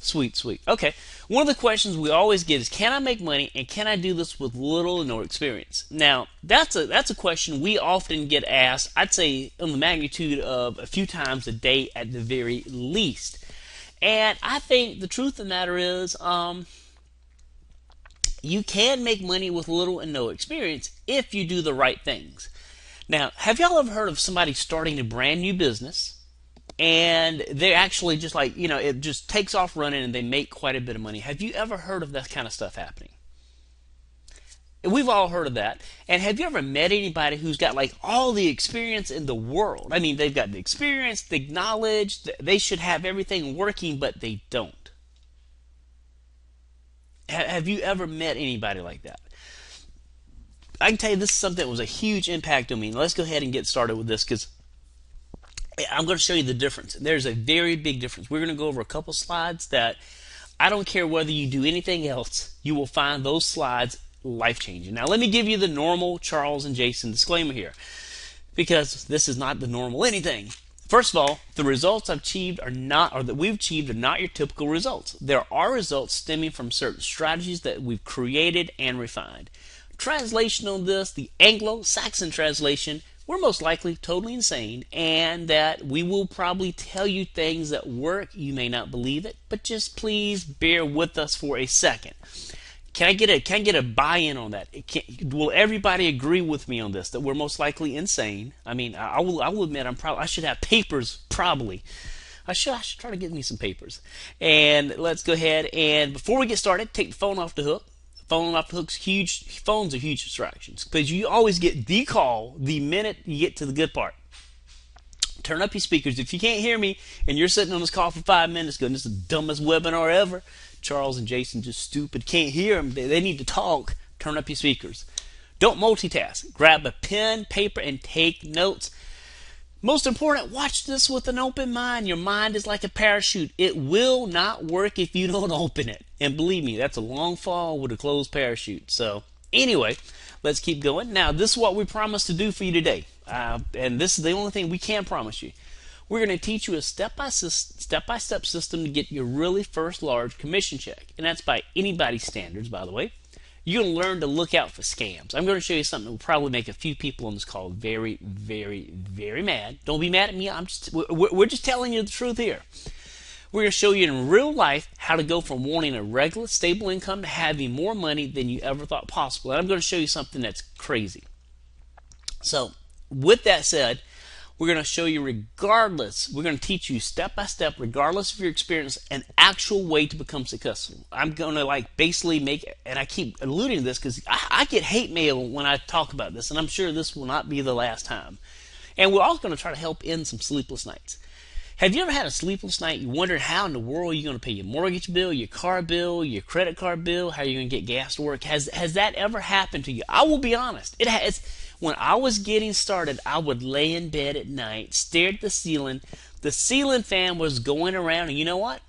Sweet, sweet. Okay. One of the questions we always get is, can I make money and can I do this with little or no experience? Now, that's a question we often get asked, I'd say on the magnitude of a few times a day at the very least. And I think the truth of the matter is, you can make money with little and no experience if you do the right things. Now, have y'all ever heard of somebody starting a brand new business and they're actually just like, it just takes off running and they make quite a bit of money? Have you ever heard of that kind of stuff happening? We've all heard of that. And have you ever met anybody who's got like all the experience in the world? I mean, they've got the experience, the knowledge, they should have everything working, but they don't. Have you ever met anybody like that? I can tell you this is something that was a huge impact on me. Let's go ahead and get started with this because I'm going to show you the difference. There's a very big difference. We're going to go over a couple slides that I don't care whether you do anything else, you will find those slides life-changing. Now, let me give you the normal Charles and Jason disclaimer here because this is not the normal anything. First of all, the results I've achieved are not, or that we've achieved are not your typical results. There are results stemming from certain strategies that we've created and refined. Translation on this, the Anglo-Saxon translation, we're most likely totally insane, and that we will probably tell you things that work. You may not believe it, but just please bear with us for a second. Can I get a buy-in on that? Will everybody agree with me on this, that we're most likely insane? I mean, I will admit I should have papers, probably. I should try to get me some papers. And let's go ahead and before we get started, take the phone off the hook. Phone off the hook's huge. Phones are huge distractions because you always get the call the minute you get to the good part. Turn up your speakers. If you can't hear me and you're sitting on this call for 5 minutes going, this is the dumbest webinar ever, Charles and Jason just stupid, can't hear them, they need to talk, turn up your speakers. Don't multitask. Grab a pen, paper, and take notes. Most important, watch this with an open mind. Your mind is like a parachute. It will not work if you don't open it. And believe me, that's a long fall with a closed parachute. So anyway, let's keep going. Now, this is what we promised to do for you today. And this is the only thing we can promise you. We're going to teach you a step-by-step system to get your really first large commission check. And that's by anybody's standards, by the way. You're going to learn to look out for scams. I'm going to show you something that will probably make a few people on this call very, very, very mad. Don't be mad at me. We're just telling you the truth here. We're going to show you in real life how to go from wanting a regular, stable income to having more money than you ever thought possible. And I'm going to show you something that's crazy. So, with that said, we're going to show you regardless, we're going to teach you step by step, regardless of your experience, an actual way to become successful. I'm going to basically make, and I keep alluding to this because I get hate mail when I talk about this, and I'm sure this will not be the last time. And we're also going to try to help end some sleepless nights. Have you ever had a sleepless night? You wondered how in the world you're going to pay your mortgage bill, your car bill, your credit card bill, how you're going to get gas to work? Has that ever happened to you? I will be honest. It has. When I was getting started, I would lay in bed at night, stare at the ceiling. The ceiling fan was going around, and you know what?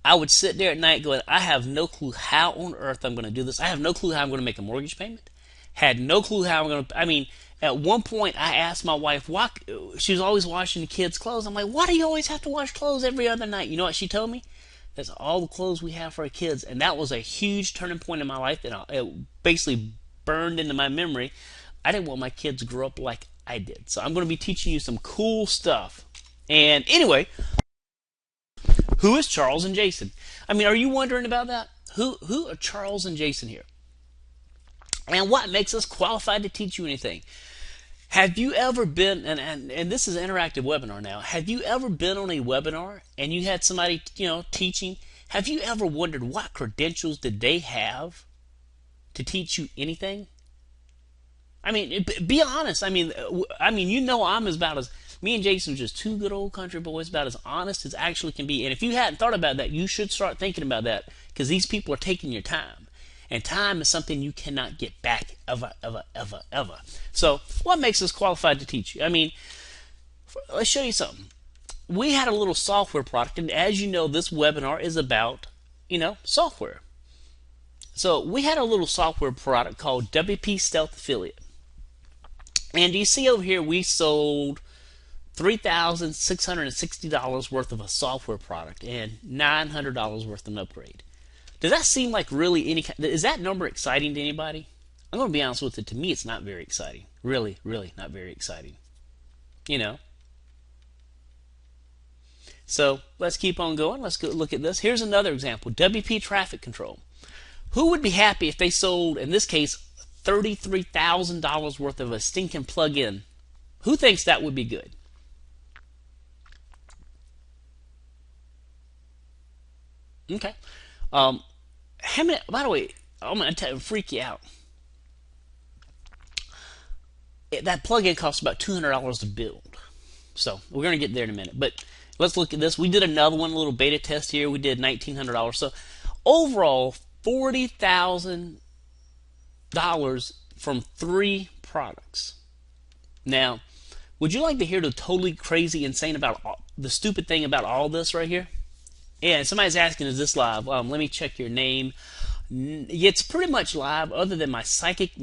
I would sit there at night going, I have no clue how on earth I'm going to do this. I have no clue how I'm going to make a mortgage payment. Had no clue how I'm going to, at one point I asked my wife, why, she was always washing the kids' clothes. I'm like, why do you always have to wash clothes every other night? You know what she told me? That's all the clothes we have for our kids. And that was a huge turning point in my life that it basically burned into my memory. I didn't want my kids to grow up like I did. So I'm going to be teaching you some cool stuff. And anyway, who is Charles and Jason? Are you wondering about that? Who are Charles and Jason here? And what makes us qualified to teach you anything? Have you ever been, and this is an interactive webinar now, have you ever been on a webinar and you had somebody, teaching? Have you ever wondered what credentials did they have to teach you anything? Be honest. I'm about as, me and Jason are just two good old country boys, about as honest as actually can be. And if you hadn't thought about that, you should start thinking about that because these people are taking your time. And time is something you cannot get back ever, ever, ever, ever. So what makes us qualified to teach you? Let's show you something. We had a little software product, and as you know, this webinar is about, software. So we had a little software product called WP Stealth Affiliate. And you see over here we sold $3,660 worth of a software product and $900 worth of an upgrade. Does that seem like really is that number exciting to anybody? I'm going to be honest with you. To me, it's not very exciting. Really, really not very exciting. You know. So let's keep on going. Let's go look at this. Here's another example. WP Traffic Control. Who would be happy if they sold, in this case, $33,000 worth of a stinking plug-in? Who thinks that would be good? Okay. How many? By the way, I'm going to freak you out. That plug-in costs about $200 to build. So we're going to get there in a minute. But let's look at this. We did another one, a little beta test here. We did $1,900. So overall, $40,000 from 3 products. Now, would you like to hear the totally crazy, insane about the stupid thing about all this right here? Yeah, somebody's asking, is this live? Let me check your name. It's pretty much live, other than my psychic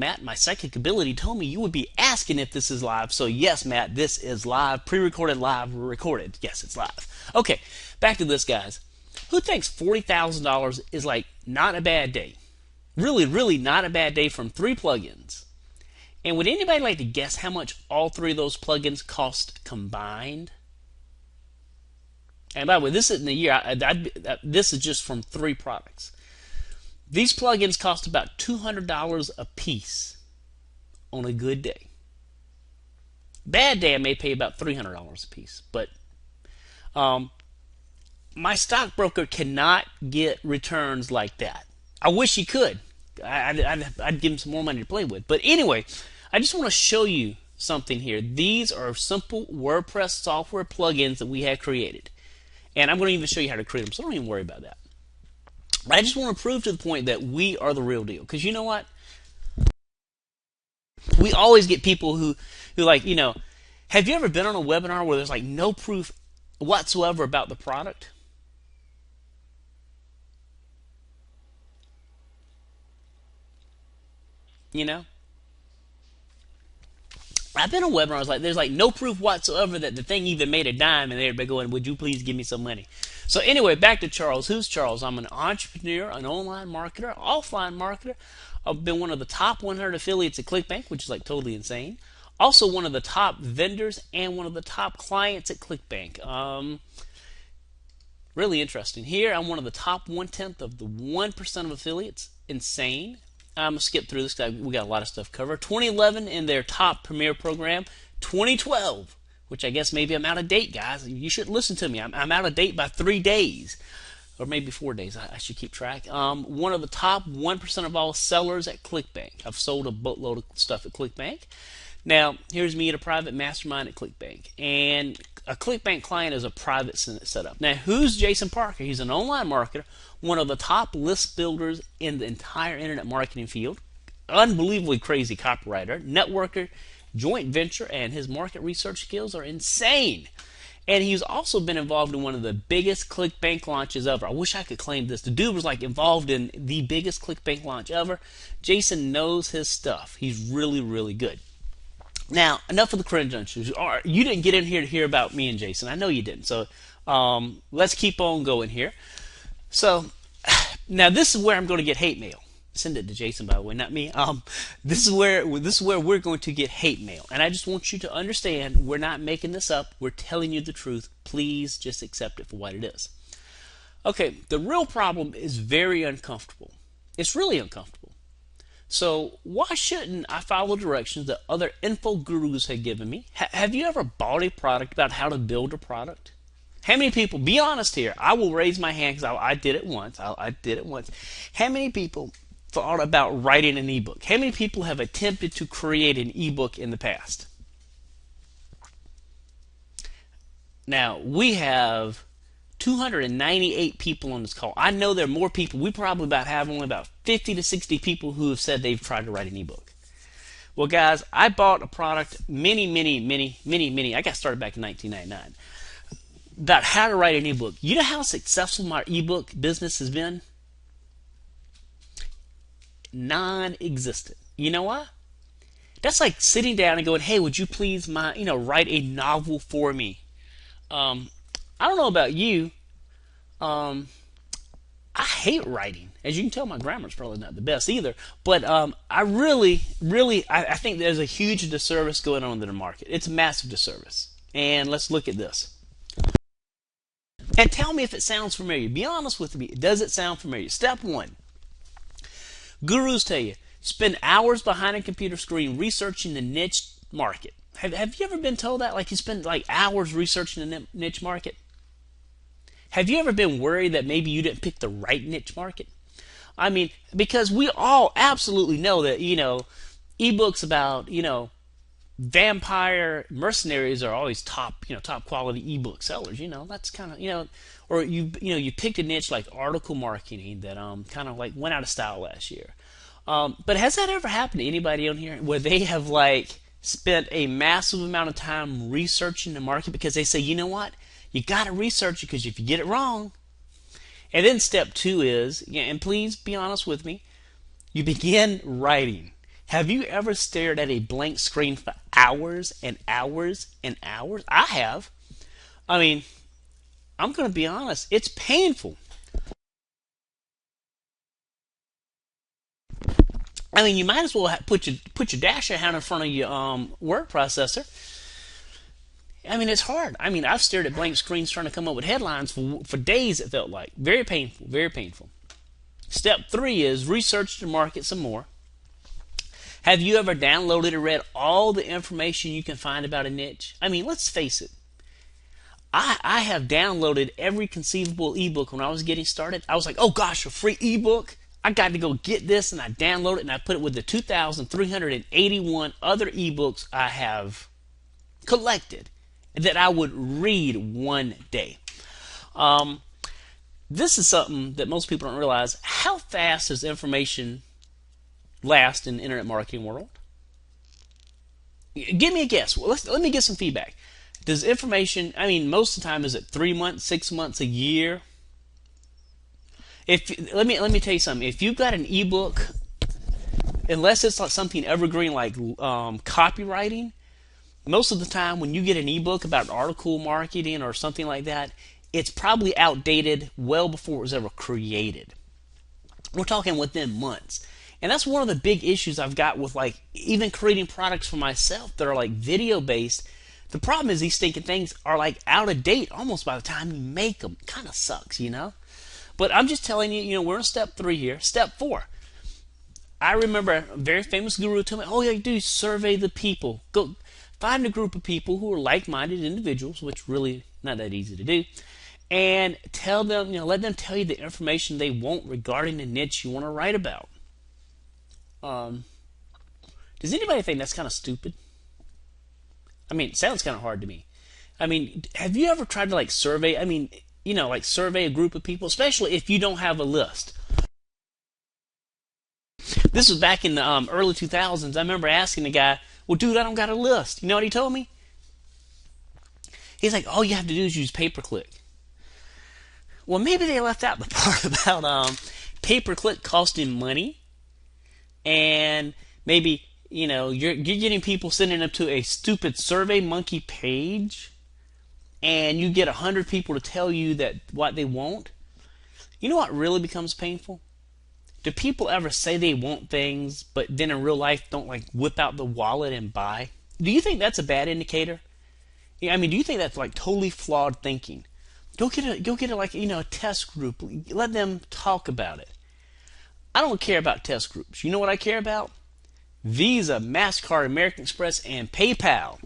ability told me you would be asking if this is live. So yes, Matt, this is live, pre-recorded, live, recorded. Yes, it's live. Okay, back to this, guys. Who thinks $40,000 is like not a bad day? Really, really not a bad day from 3 plugins. And would anybody like to guess how much all 3 of those plugins cost combined? And by the way, this isn't a year. This is just from 3 products. These plugins cost about $200 a piece on a good day. Bad day, I may pay about $300 a piece. But my stockbroker cannot get returns like that. I wish he could. I'd give him some more money to play with. But anyway, I just want to show you something here. These are simple WordPress software plugins that we have created. And I'm going to even show you how to create them, so don't even worry about that. I just want to prove to the point that we are the real deal. Because you know what? We always get people who like, have you ever been on a webinar where there's like no proof whatsoever about the product? I've been on webinars like there's like no proof whatsoever that the thing even made a dime, and they're going, would you please give me some money? So anyway, back to Charles. Who's Charles? I'm an entrepreneur, an online marketer, offline marketer. I've been one of the top 100 affiliates at ClickBank, which is like totally insane. Also one of the top vendors and one of the top clients at ClickBank. Really interesting. Here, I'm one of the top 1/10 of the 1% of affiliates. Insane. I'm going to skip through this. We got a lot of stuff covered. 2011 in their top premier program. 2012, which I guess maybe I'm out of date, guys. You should listen to me. I'm out of date by 3 days. Or maybe 4 days. I should keep track. One of the top 1% of all sellers at ClickBank. I've sold a boatload of stuff at ClickBank. Now, here's me at a private mastermind at ClickBank. And a ClickBank client is a private setup. Now, who's Jason Parker? He's an online marketer, one of the top list builders in the entire internet marketing field, unbelievably crazy copywriter, networker, joint venture, and his market research skills are insane. And he's also been involved in one of the biggest ClickBank launches ever. I wish I could claim this. The dude was like involved in the biggest ClickBank launch ever. Jason knows his stuff. He's really, really good. Now, enough of the credentials. You didn't get in here to hear about me and Jason. I know you didn't. So let's keep on going here. So now this is where I'm going to get hate mail. Send it to Jason, by the way, not me. This is where we're going to get hate mail, and I just want you to understand we're not making this up. We're telling you the truth. Please just accept it for what it is. Okay, the real problem is very uncomfortable. It's really uncomfortable. So why shouldn't I follow directions that other info gurus have given me? Have you ever bought a product about how to build a product? How many people, be honest here, I will raise my hand because I did it once. I did it once. How many people thought about writing an ebook? How many people have attempted to create an ebook in the past? Now, we have 298 people on this call. I know there are more people. We probably have only about 50 to 60 people who have said they've tried to write an ebook. Well, guys, I bought a product many, I got started back in 1999, about how to write an ebook. You know how successful my ebook business has been? Non-existent. You know why? That's like sitting down and going, "Hey, would you please write a novel for me?" Um, I don't know about you. Um, I hate writing. As you can tell, my grammar's probably not the best either. But I I think there's a huge disservice going on in the market. It's a massive disservice. And let's look at this. And tell me if it sounds familiar. Be honest with me. Does it sound familiar? Step one. Gurus tell you, spend hours behind a computer screen researching the niche market. Have you ever been told that? Like you spend like hours researching the niche market? Have you ever been worried that maybe you didn't pick the right niche market? I mean, because we all absolutely know that, ebooks about, vampire mercenaries are always top quality ebook sellers. That's kind of, or you picked a niche like article marketing that kind of like went out of style last year. But has that ever happened to anybody on here where they have like spent a massive amount of time researching the market because they say, you know what? You got to research it because if you get it wrong. And then step two is, and please be honest with me, you begin writing. Have you ever stared at a blank screen for hours and hours and hours? I have. I mean, I'm going to be honest, it's painful. I mean, you might as well put your dasher hand in front of your word processor. I mean, it's hard. I mean, I've stared at blank screens trying to come up with headlines for days, it felt like. Very painful, very painful. Step three is research the market some more. Have you ever downloaded or read all the information you can find about a niche? I mean, let's face it. I have downloaded every conceivable ebook when I was getting started. I was like, oh gosh, a free ebook. I got to go get this, and I download it and I put it with the 2,381 other ebooks I have collected that I would read one day. This is something that most people don't realize. How fast does information last in the internet marketing world? Give me a guess. Well, let me get some feedback. Does information, I mean, most of the time, is it 3 months, 6 months, a year? Let me tell you something. If you've got an ebook, unless it's like something evergreen like copywriting, most of the time when you get an ebook about article marketing or something like that, it's probably outdated well before it was ever created. We're talking within months. And that's one of the big issues I've got with like even creating products for myself that are like video based. The problem is these stinking things are like out of date almost by the time you make them. Kind of sucks, But I'm just telling you, we're in step 3 here. Step 4. I remember a very famous guru told me, all you have to do is survey the people. Go find a group of people who are like-minded individuals, which really not that easy to do, and tell them, let them tell you the information they want regarding the niche you want to write about. Does anybody think that's kind of stupid? I mean, it sounds kind of hard to me. I mean, have you ever tried to like survey? I mean, like survey a group of people, especially if you don't have a list. This was back in the early 2000s. I remember asking the guy, well, dude, I don't got a list. You know what he told me? He's like, all you have to do is use pay-per-click. Well, maybe they left out the part about pay-per-click costing money. And maybe, you're getting people sending up to a stupid Survey Monkey page. And you get 100 people to tell you that what they want. You know what really becomes painful? Do people ever say they want things, but then in real life don't like whip out the wallet and buy? Do you think that's a bad indicator? I mean, do you think that's like totally flawed thinking? Go get a test group. Let them talk about it. I don't care about test groups. You know what I care about? Visa, MasterCard, American Express, and PayPal.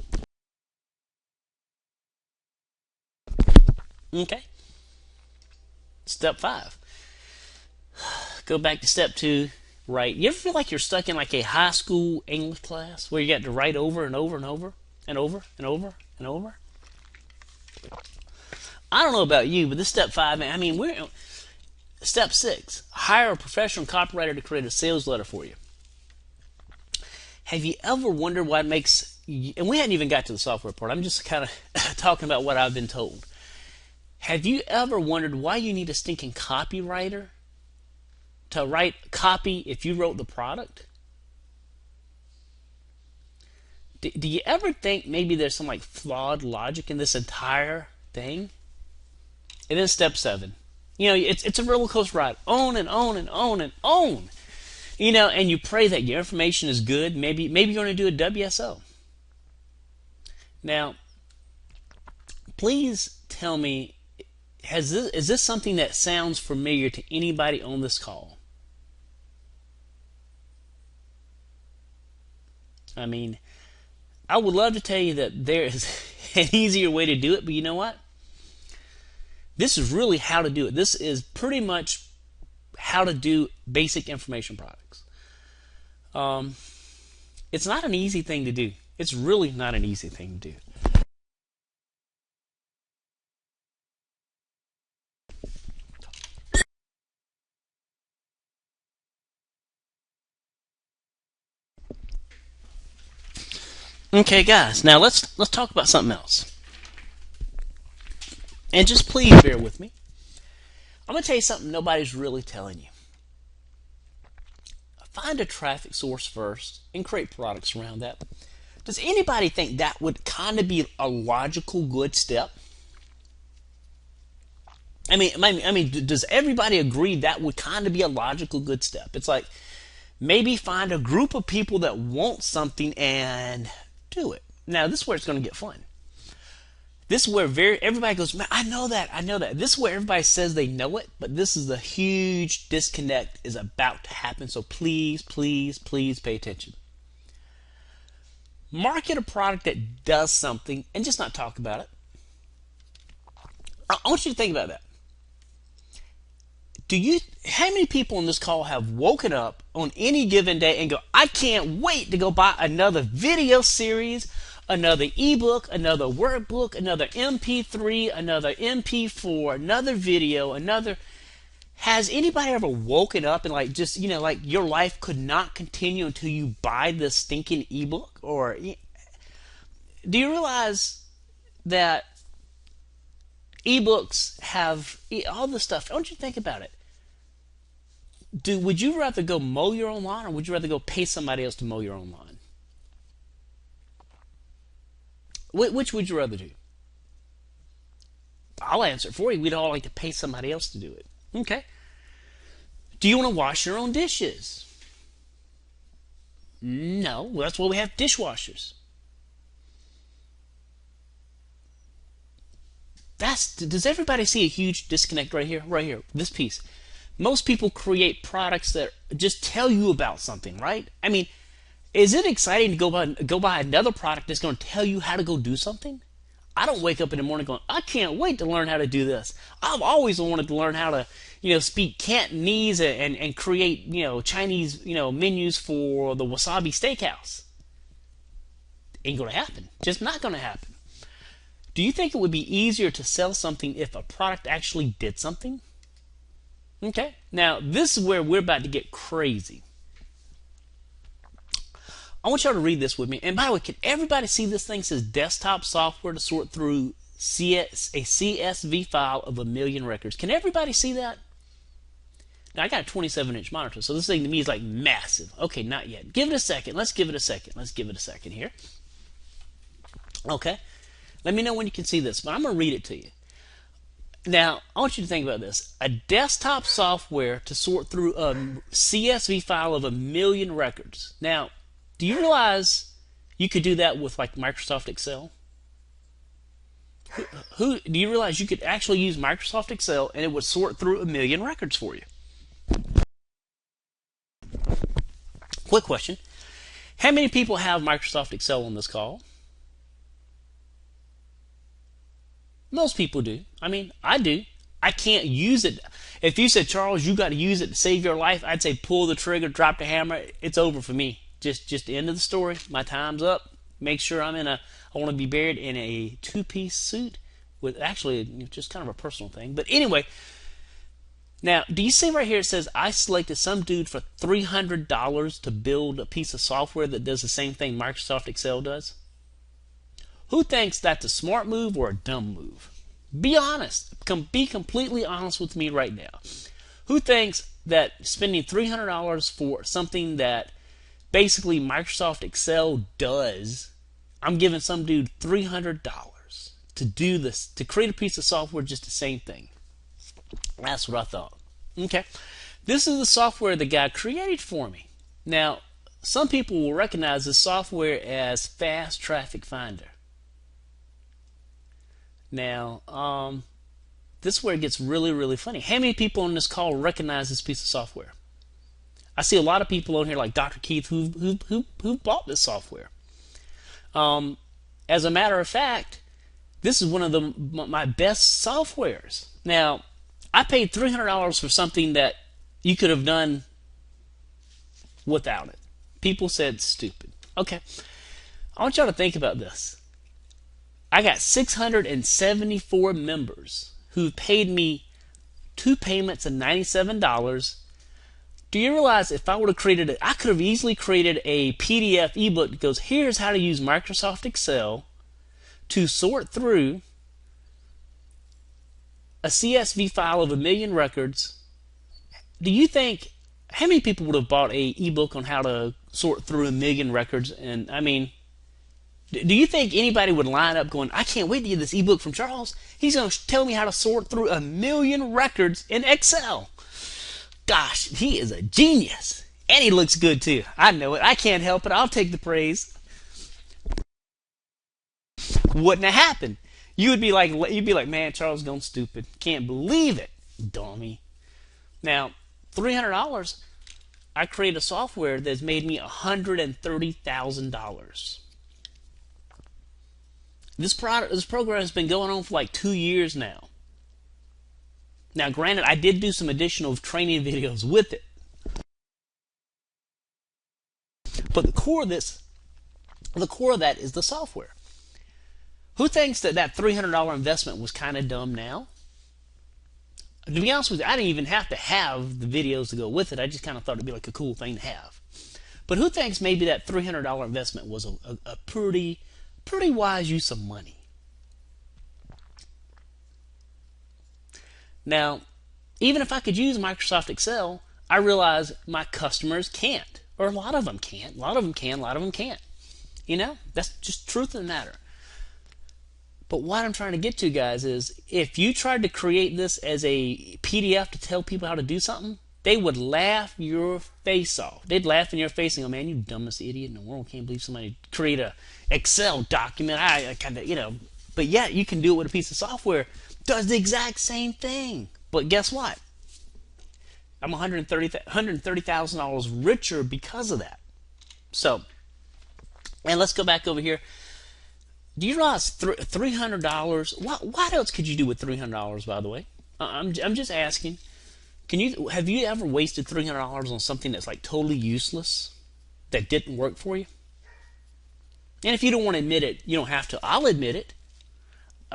Okay. Step 5. Go back to step 2. Right. You ever feel like you're stuck in like a high school English class where you got to write over and over and over and over and over and over? I don't know about you, but this step 5, I mean, we're step 6. Hire a professional copywriter to create a sales letter for you. Have you ever wondered what makes, and we hadn't even got to the software part. I'm just kind of talking about what I've been told. Have you ever wondered why you need a stinking copywriter to write copy if you wrote the product? Do you ever think maybe there's some like flawed logic in this entire thing? And then step 7. It's a roller coaster ride. On and on and on and on. And you pray that your information is good. Maybe you're going to do a WSO. Now, please tell me, is this something that sounds familiar to anybody on this call? I mean, I would love to tell you that there is an easier way to do it, but you know what? This is really how to do it. This is pretty much how to do basic information products. It's not an easy thing to do. It's really not an easy thing to do. Okay, guys, now let's talk about something else. And just please bear with me. I'm going to tell you something nobody's really telling you. Find a traffic source first and create products around that. Does anybody think that would kind of be a logical good step? I mean, does everybody agree that would kind of be a logical good step? It's like maybe find a group of people that want something and do it. Now, this is where it's going to get fun. This is where everybody goes, man, I know that. This is where everybody says they know it, but this is the huge disconnect is about to happen. So please, please, please pay attention. Market a product that does something and just not talk about it. I want you to think about that. How many people on this call have woken up on any given day and go, I can't wait to go buy another video series, another ebook, another workbook, another MP3, another MP4, another video, Has anybody ever woken up and like your life could not continue until you buy this stinking ebook? Or do you realize that ebooks have all this stuff? Don't you think about it? Would you rather go mow your own lawn, or would you rather go pay somebody else to mow your own lawn? Which would you rather do? I'll answer it for you. We'd all like to pay somebody else to do it. Okay. Do you want to wash your own dishes? No. Well, that's why we have dishwashers. Does everybody see a huge disconnect right here? Right here. This piece. Most people create products that just tell you about something, right? I mean, is it exciting to go buy another product that's going to tell you how to go do something? I don't wake up in the morning going, I can't wait to learn how to do this. I've always wanted to learn how to, speak Cantonese and create, Chinese, menus for the Wasabi Steakhouse. Ain't going to happen. Just not going to happen. Do you think it would be easier to sell something if a product actually did something? Okay, now this is where we're about to get crazy. I want y'all to read this with me. And by the way, can everybody see this thing says desktop software to sort through a CSV file of 1 million records? Can everybody see that? Now, I got a 27-inch monitor, so this thing to me is like massive. Okay, not yet. Give it a second. Let's give it a second here. Okay, let me know when you can see this, but I'm going to read it to you. Now, I want you to think about this. A desktop software to sort through a CSV file of 1 million records. Now, do you realize you could do that with like Microsoft Excel? Do you realize you could actually use Microsoft Excel and it would sort through 1 million records for you? Quick question. How many people have Microsoft Excel on this call? Most people do. I mean, I do. I can't use it. If you said, Charles, you got to use it to save your life, I'd say pull the trigger, drop the hammer. It's over for me. Just the end of the story. My time's up. Make sure I want to be buried in a 2-piece suit with actually just kind of a personal thing. But anyway, now, do you see right here it says I selected some dude for $300 to build a piece of software that does the same thing Microsoft Excel does? Who thinks that's a smart move or a dumb move? Be honest. Be completely honest with me right now. Who thinks that spending $300 for something that basically Microsoft Excel does I'm giving some dude $300 to do this, to create a piece of software, just the same thing. That's what I thought. Okay. This is the software the guy created for me. Now, some people will recognize this software as Fast Traffic Finder. Now, this is where it gets really, really funny. How many people on this call recognize this piece of software? I see a lot of people on here like Dr. Keith who bought this software. As a matter of fact, this is one of my best softwares. Now, I paid $300 for something that you could have done without it. People said stupid. Okay, I want y'all to think about this. I got 674 members who paid me 2 payments of $97. Do you realize if I would have created it, I could have easily created a PDF ebook that goes, here's how to use Microsoft Excel to sort through a CSV file of 1 million records. Do you think, how many people would have bought a ebook on how to sort through 1 million records? And I mean, do you think anybody would line up going, I can't wait to get this ebook from Charles. He's going to tell me how to sort through 1 million records in Excel. Gosh, he is a genius. And he looks good too. I know it. I can't help it. I'll take the praise. Wouldn't have happened. You'd be like, man, Charles gone stupid. Can't believe it, dummy. Now, $300, I created a software that's made me $130,000. This program has been going on for like 2 years now. Now, granted, I did do some additional training videos with it. But the core of that is the software. Who thinks that $300 investment was kind of dumb now? To be honest with you, I didn't even have to have the videos to go with it. I just kind of thought it'd be like a cool thing to have. But who thinks maybe that $300 investment was a pretty wise use of money? Now, even if I could use Microsoft Excel, I realize my customers can't. Or a lot of them can't. A lot of them can, a lot of them can't. You know, that's just truth of the matter. But what I'm trying to get to, guys, is if you tried to create this as a PDF to tell people how to do something, they would laugh your face off. They'd laugh in your face and go, man, you dumbest idiot in the world. Can't believe somebody create a Excel document. I kind of, you know. But yeah, you can do it with a piece of software. Does the exact same thing. But guess what? I'm $130,000 richer because of that. So, and let's go back over here. Do you realize $300? What else could you do with $300? By the way, I'm just asking. Have you ever wasted $300 on something that's like totally useless, that didn't work for you? And if you don't want to admit it, you don't have to. I'll admit it.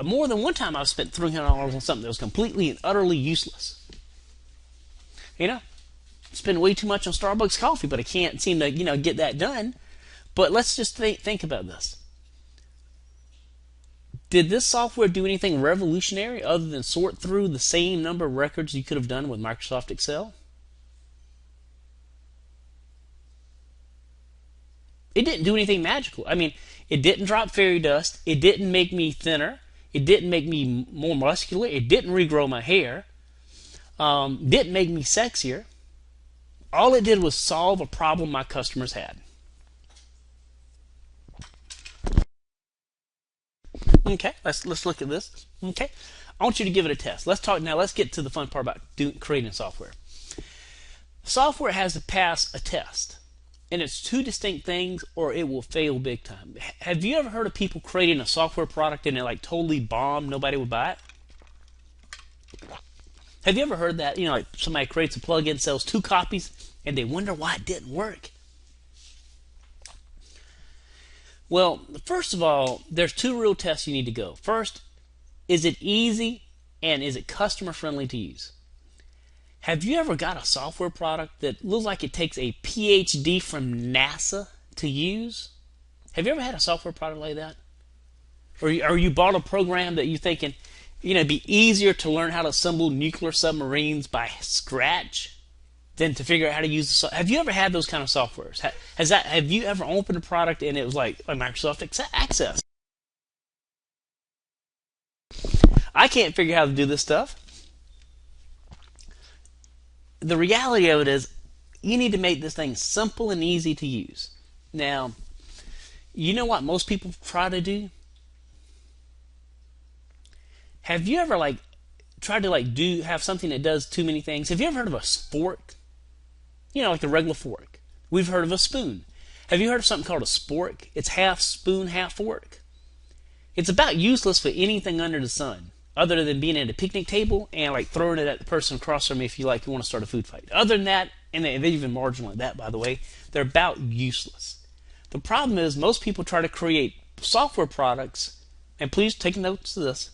More than one time I've spent $300 on something that was completely and utterly useless. You know, spend way too much on Starbucks coffee, but I can't seem to, get that done. But let's just think about this. Did this software do anything revolutionary other than sort through the same number of records you could have done with Microsoft Excel? It didn't do anything magical. I mean, it didn't drop fairy dust. It didn't make me thinner. It didn't make me more muscular. It didn't regrow my hair. Didn't make me sexier. All it did was solve a problem my customers had. Okay, let's look at this. Okay, I want you to give it a test. Let's get to the fun part about creating software. Software has to pass a test, and it's 2 distinct things, or it will fail big time. Have you ever heard of people creating a software product and it like totally bombed, nobody would buy it? Have you ever heard that? Like somebody creates a plugin, sells 2 copies, and they wonder why it didn't work. Well, first of all, there's 2 real tests you need to go. First, is it easy and is it customer friendly to use? Have you ever got a software product that looks like it takes a PhD from NASA to use? Have you ever had a software product like that? Or you bought a program that you're thinking, it'd be easier to learn how to assemble nuclear submarines by scratch? than to figure out how to use the software. Have you ever had those kind of softwares? Have you ever opened a product and it was like a Microsoft Access? I can't figure out how to do this stuff. The reality of it is you need to make this thing simple and easy to use. Now, you know what most people try to do? Have you ever tried to have something that does too many things? Have you ever heard of a fork? You know, like the regular fork. We've heard of a spoon. Have you heard of something called a spork? It's half spoon, half fork. It's about useless for anything under the sun, other than being at a picnic table and like throwing it at the person across from you if you want to start a food fight. Other than that, and they're even marginal at that, by the way, they're about useless. The problem is most people try to create software products, and please take notes of this.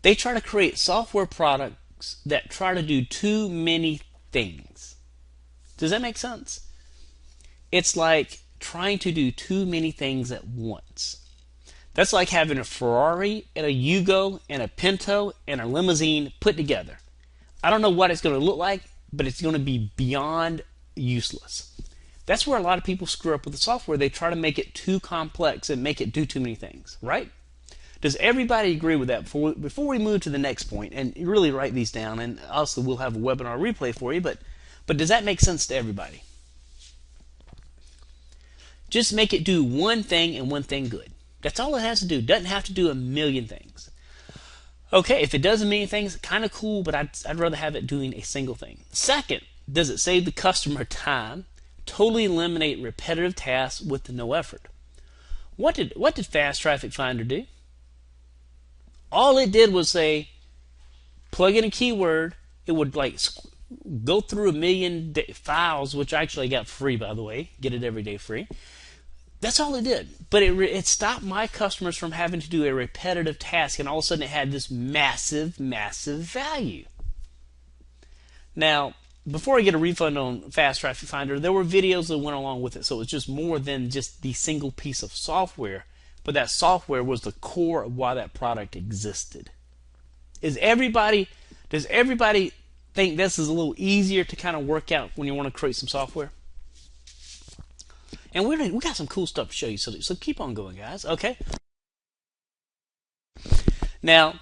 They try to create software products that try to do too many things. Does that make sense? It's like trying to do too many things at once. That's like having a Ferrari and a Yugo and a Pinto and a limousine put together. I don't know what it's going to look like, but it's going to be beyond useless. That's where a lot of people screw up with the software. They try to make it too complex and make it do too many things, right? Does everybody agree with that before we move to the next point? And really write these down, and also we'll have a webinar replay for you, but does that make sense to everybody? Just make it do one thing and one thing good. That's all it has to do. It doesn't have to do a million things. Okay, if it does a million things, kind of cool, but I'd rather have it doing a single thing. Second, does it save the customer time? Totally eliminate repetitive tasks with no effort. What did Fast Traffic Finder do? All it did was say, plug in a keyword. It would go through a million files, which I actually got free, by the way. Get it every day free. That's all it did. But it stopped my customers from having to do a repetitive task, and all of a sudden it had this massive, massive value. Now, before I get a refund on Fast Traffic Finder, there were videos that went along with it, so it was just more than just the single piece of software. But that software was the core of why that product existed. Does everybody think this is a little easier to kind of work out when you want to create some software? And we got some cool stuff to show you, so keep on going, guys. Okay. Now,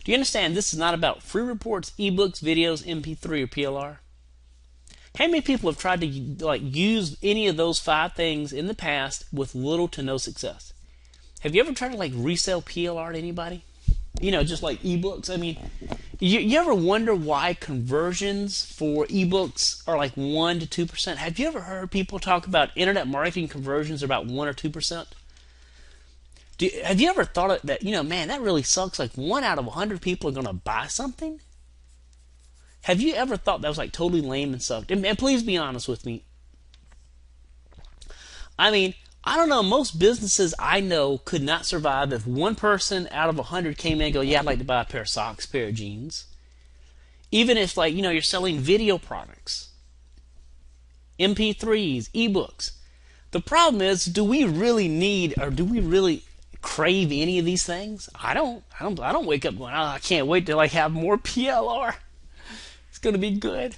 do you understand this is not about free reports, ebooks, videos, MP3, or PLR? How many people have tried to use any of those 5 things in the past with little to no success? Have you ever tried to resell PLR to anybody? You know, just like ebooks. I mean, you ever wonder why conversions for ebooks are 1 to 2%? Have you ever heard people talk about internet marketing conversions are about 1 or 2%? Have you ever thought that, man, that really sucks. 1 out of 100 people are going to buy something? Have you ever thought that was totally lame and sucked? And please be honest with me. I mean, I don't know, most businesses I know could not survive if 1 person out of 100 came in and go, yeah, I'd like to buy a pair of socks, a pair of jeans. Even if you're selling video products, MP3s, ebooks. The problem is, do we really need, or do we really crave any of these things? I don't wake up going, I can't wait till I have more PLR. It's going to be good.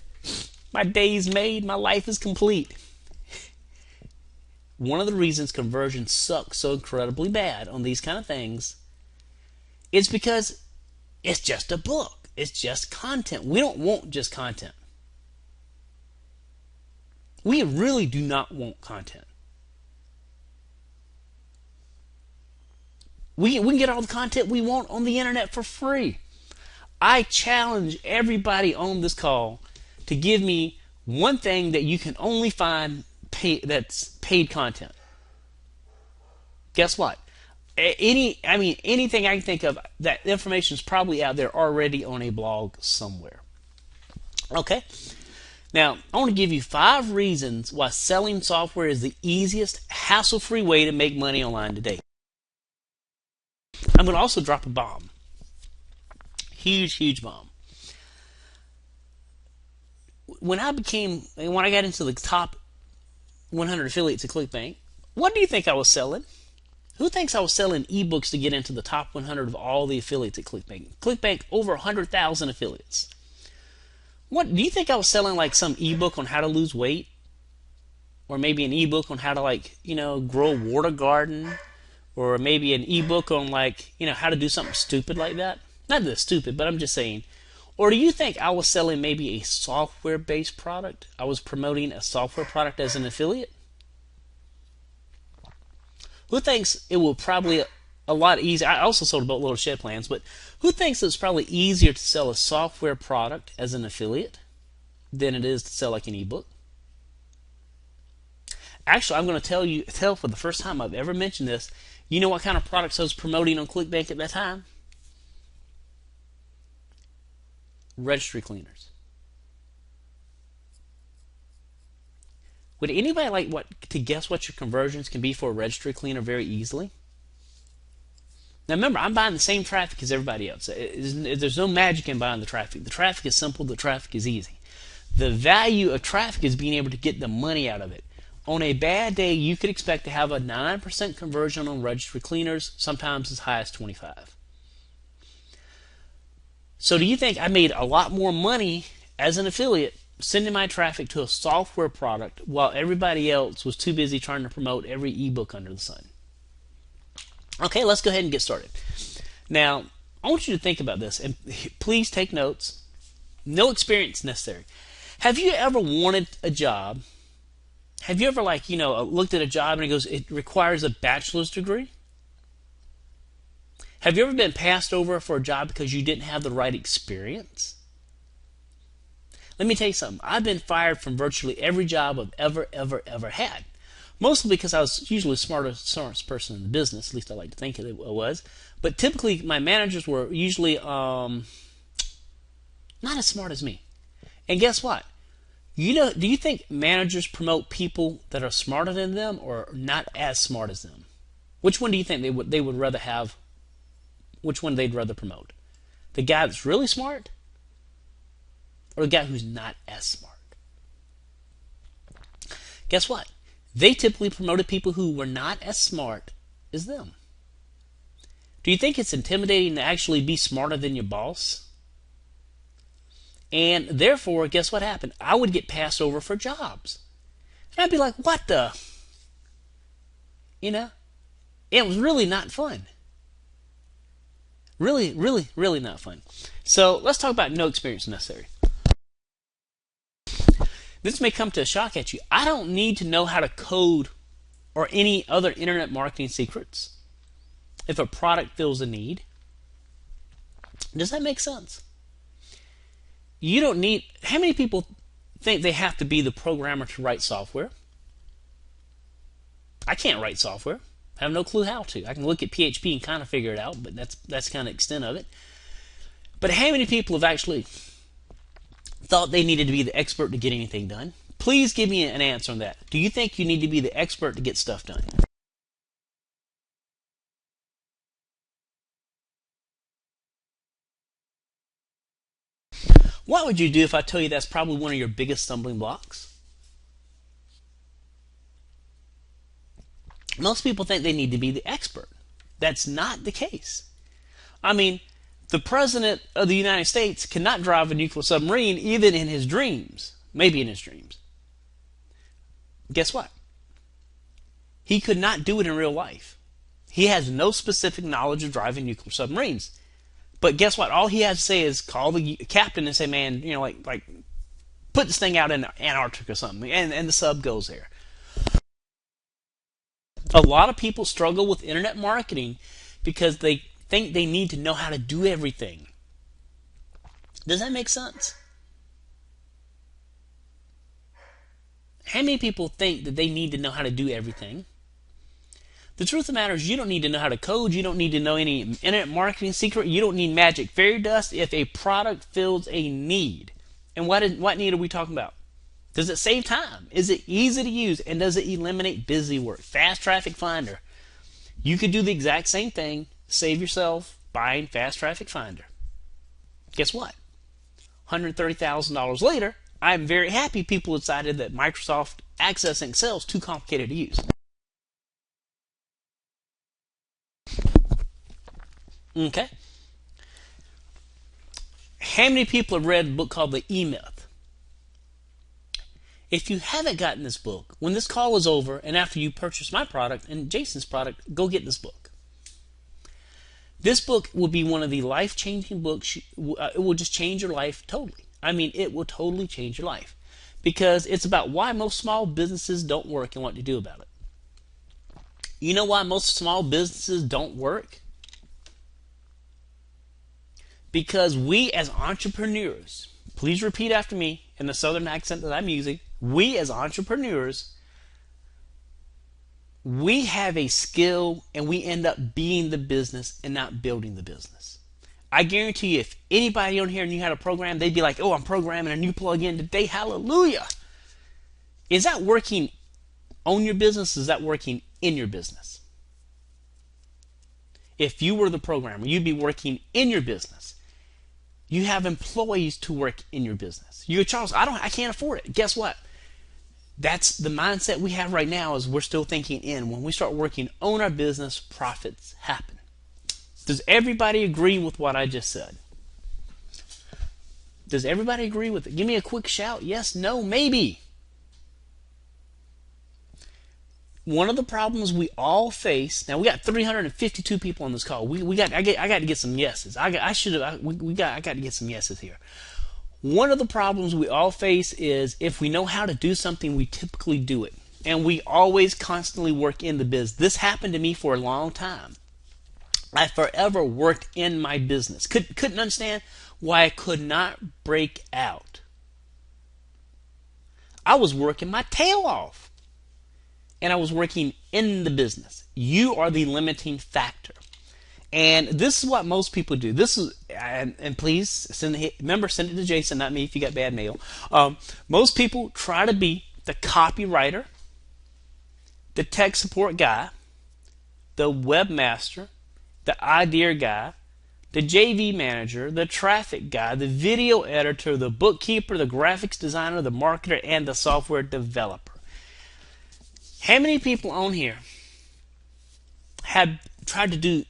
My day's made, my life is complete. One of the reasons conversions suck so incredibly bad on these kind of things is because it's just a book. It's just content. We don't want just content. We really do not want content. We can get all the content we want on the internet for free. I challenge everybody on this call to give me one thing that you can only find that's paid content. Guess what? Anything I can think of, that information is probably out there already on a blog somewhere. Okay? Now, I want to give you 5 reasons why selling software is the easiest, hassle-free way to make money online today. I'm going to also drop a bomb. Huge, huge bomb. When I got into the top 100 affiliates at ClickBank, what do you think I was selling? Who thinks I was selling ebooks to get into the top 100 of all the affiliates at ClickBank? ClickBank, over 100,000 affiliates. What do you think I was selling, like some ebook on how to lose weight, or maybe an ebook on how to, like, grow a water garden, or maybe an ebook on, like, how to do something stupid like that? Not that it's stupid, but I'm just saying. Or do you think I was selling maybe a software based product? I was promoting a software product as an affiliate? Who thinks it will probably a lot easier? I also sold about little shed plans, but who thinks it's probably easier to sell a software product as an affiliate than it is to sell like an ebook? Actually, I'm going to tell for the first time I've ever mentioned this. You know what kind of products I was promoting on ClickBank at that time? Registry cleaners. Would anybody like to guess what your conversions can be for a registry cleaner very easily? Now remember, I'm buying the same traffic as everybody else. There's no magic in buying the traffic. The traffic is simple. The traffic is easy. The value of traffic is being able to get the money out of it. On a bad day, you could expect to have a 9% conversion on registry cleaners, sometimes as high as 25. So do you think I made a lot more money as an affiliate sending my traffic to a software product while everybody else was too busy trying to promote every ebook under the sun? Okay, let's go ahead and get started. Now, I want you to think about this, and please take notes. No experience necessary. Have you ever wanted a job? Have you ever, looked at a job and it goes, it requires a bachelor's degree? Have you ever been passed over for a job because you didn't have the right experience? Let me tell you something. I've been fired from virtually every job I've ever had. Mostly because I was usually the smartest person in the business. At least I like to think it was. But typically my managers were usually not as smart as me. And guess what? Do you think managers promote people that are smarter than them or not as smart as them? Which one do you think they would rather have? Which one they'd rather promote? The guy that's really smart or the guy who's not as smart? Guess what? They typically promoted people who were not as smart as them. Do you think it's intimidating to actually be smarter than your boss? And therefore, guess what happened? I would get passed over for jobs. And I'd be like, what the? It was really not fun. Really, really, really not fun. So let's talk about no experience necessary. This may come to a shock at you. I don't need to know how to code or any other internet marketing secrets if a product fills a need. Does that make sense? You don't need. How many people think they have to be the programmer to write software? I can't write software. I have no clue how to. I can look at PHP and kind of figure it out, but that's kind of the extent of it. But how many people have actually thought they needed to be the expert to get anything done? Please give me an answer on that. Do you think you need to be the expert to get stuff done? What would you do if I tell you that's probably one of your biggest stumbling blocks? Most people think they need to be the expert. That's not the case. I mean, the President of the United States cannot drive a nuclear submarine even in his dreams. Maybe in his dreams. Guess what? He could not do it in real life. He has no specific knowledge of driving nuclear submarines. But guess what? All he has to say is call the captain and say, man, put this thing out in Antarctica or something. And the sub goes there. A lot of people struggle with internet marketing because they think they need to know how to do everything. Does that make sense? How many people think that they need to know how to do everything? The truth of the matter is you don't need to know how to code. You don't need to know any internet marketing secret. You don't need magic fairy dust if a product fills a need. And what need are we talking about? Does it save time? Is it easy to use? And does it eliminate busy work? Fast Traffic Finder. You could do the exact same thing. Save yourself buying Fast Traffic Finder. Guess what? $130,000 later, I'm very happy people decided that Microsoft Access and Excel is too complicated to use. Okay. How many people have read a book called The E-Myth? If you haven't gotten this book, when this call is over and after you purchase my product and Jason's product, go get this book. This book will be one of the life-changing books. It will just change your life totally. I mean, it will totally change your life because it's about why most small businesses don't work and what to do about it. You know why most small businesses don't work? Because we as entrepreneurs, please repeat after me in the southern accent that I'm using, we as entrepreneurs, we have a skill and we end up being the business and not building the business. I guarantee you, if anybody on here knew how to program, they'd be like, oh, I'm programming a new plugin today. Hallelujah. Is that working on your business? Is that working in your business? If you were the programmer, you'd be working in your business. You have employees to work in your business. You go, Charles, I can't afford it. Guess what? That's the mindset we have right now is we're still thinking in. When we start working on our business, profits happen. Does everybody agree with what I just said? Does everybody agree with it? Give me a quick shout. Yes, no, maybe. One of the problems we all face. Now we got 352 people on this call. I got to get some yeses. I got to get some yeses here. One of the problems we all face is if we know how to do something, we typically do it, and we always constantly work in the biz. This happened to me for a long time. I forever worked in my business. Couldn't understand why I could not break out. I was working my tail off. And I was working in the business. You are the limiting factor. And this is what most people do. This is, and please remember, send it to Jason, not me if you got bad mail. Most people try to be the copywriter, the tech support guy, the webmaster, the idea guy, the JV manager, the traffic guy, the video editor, the bookkeeper, the graphics designer, the marketer, and the software developer. How many people on here have tried to do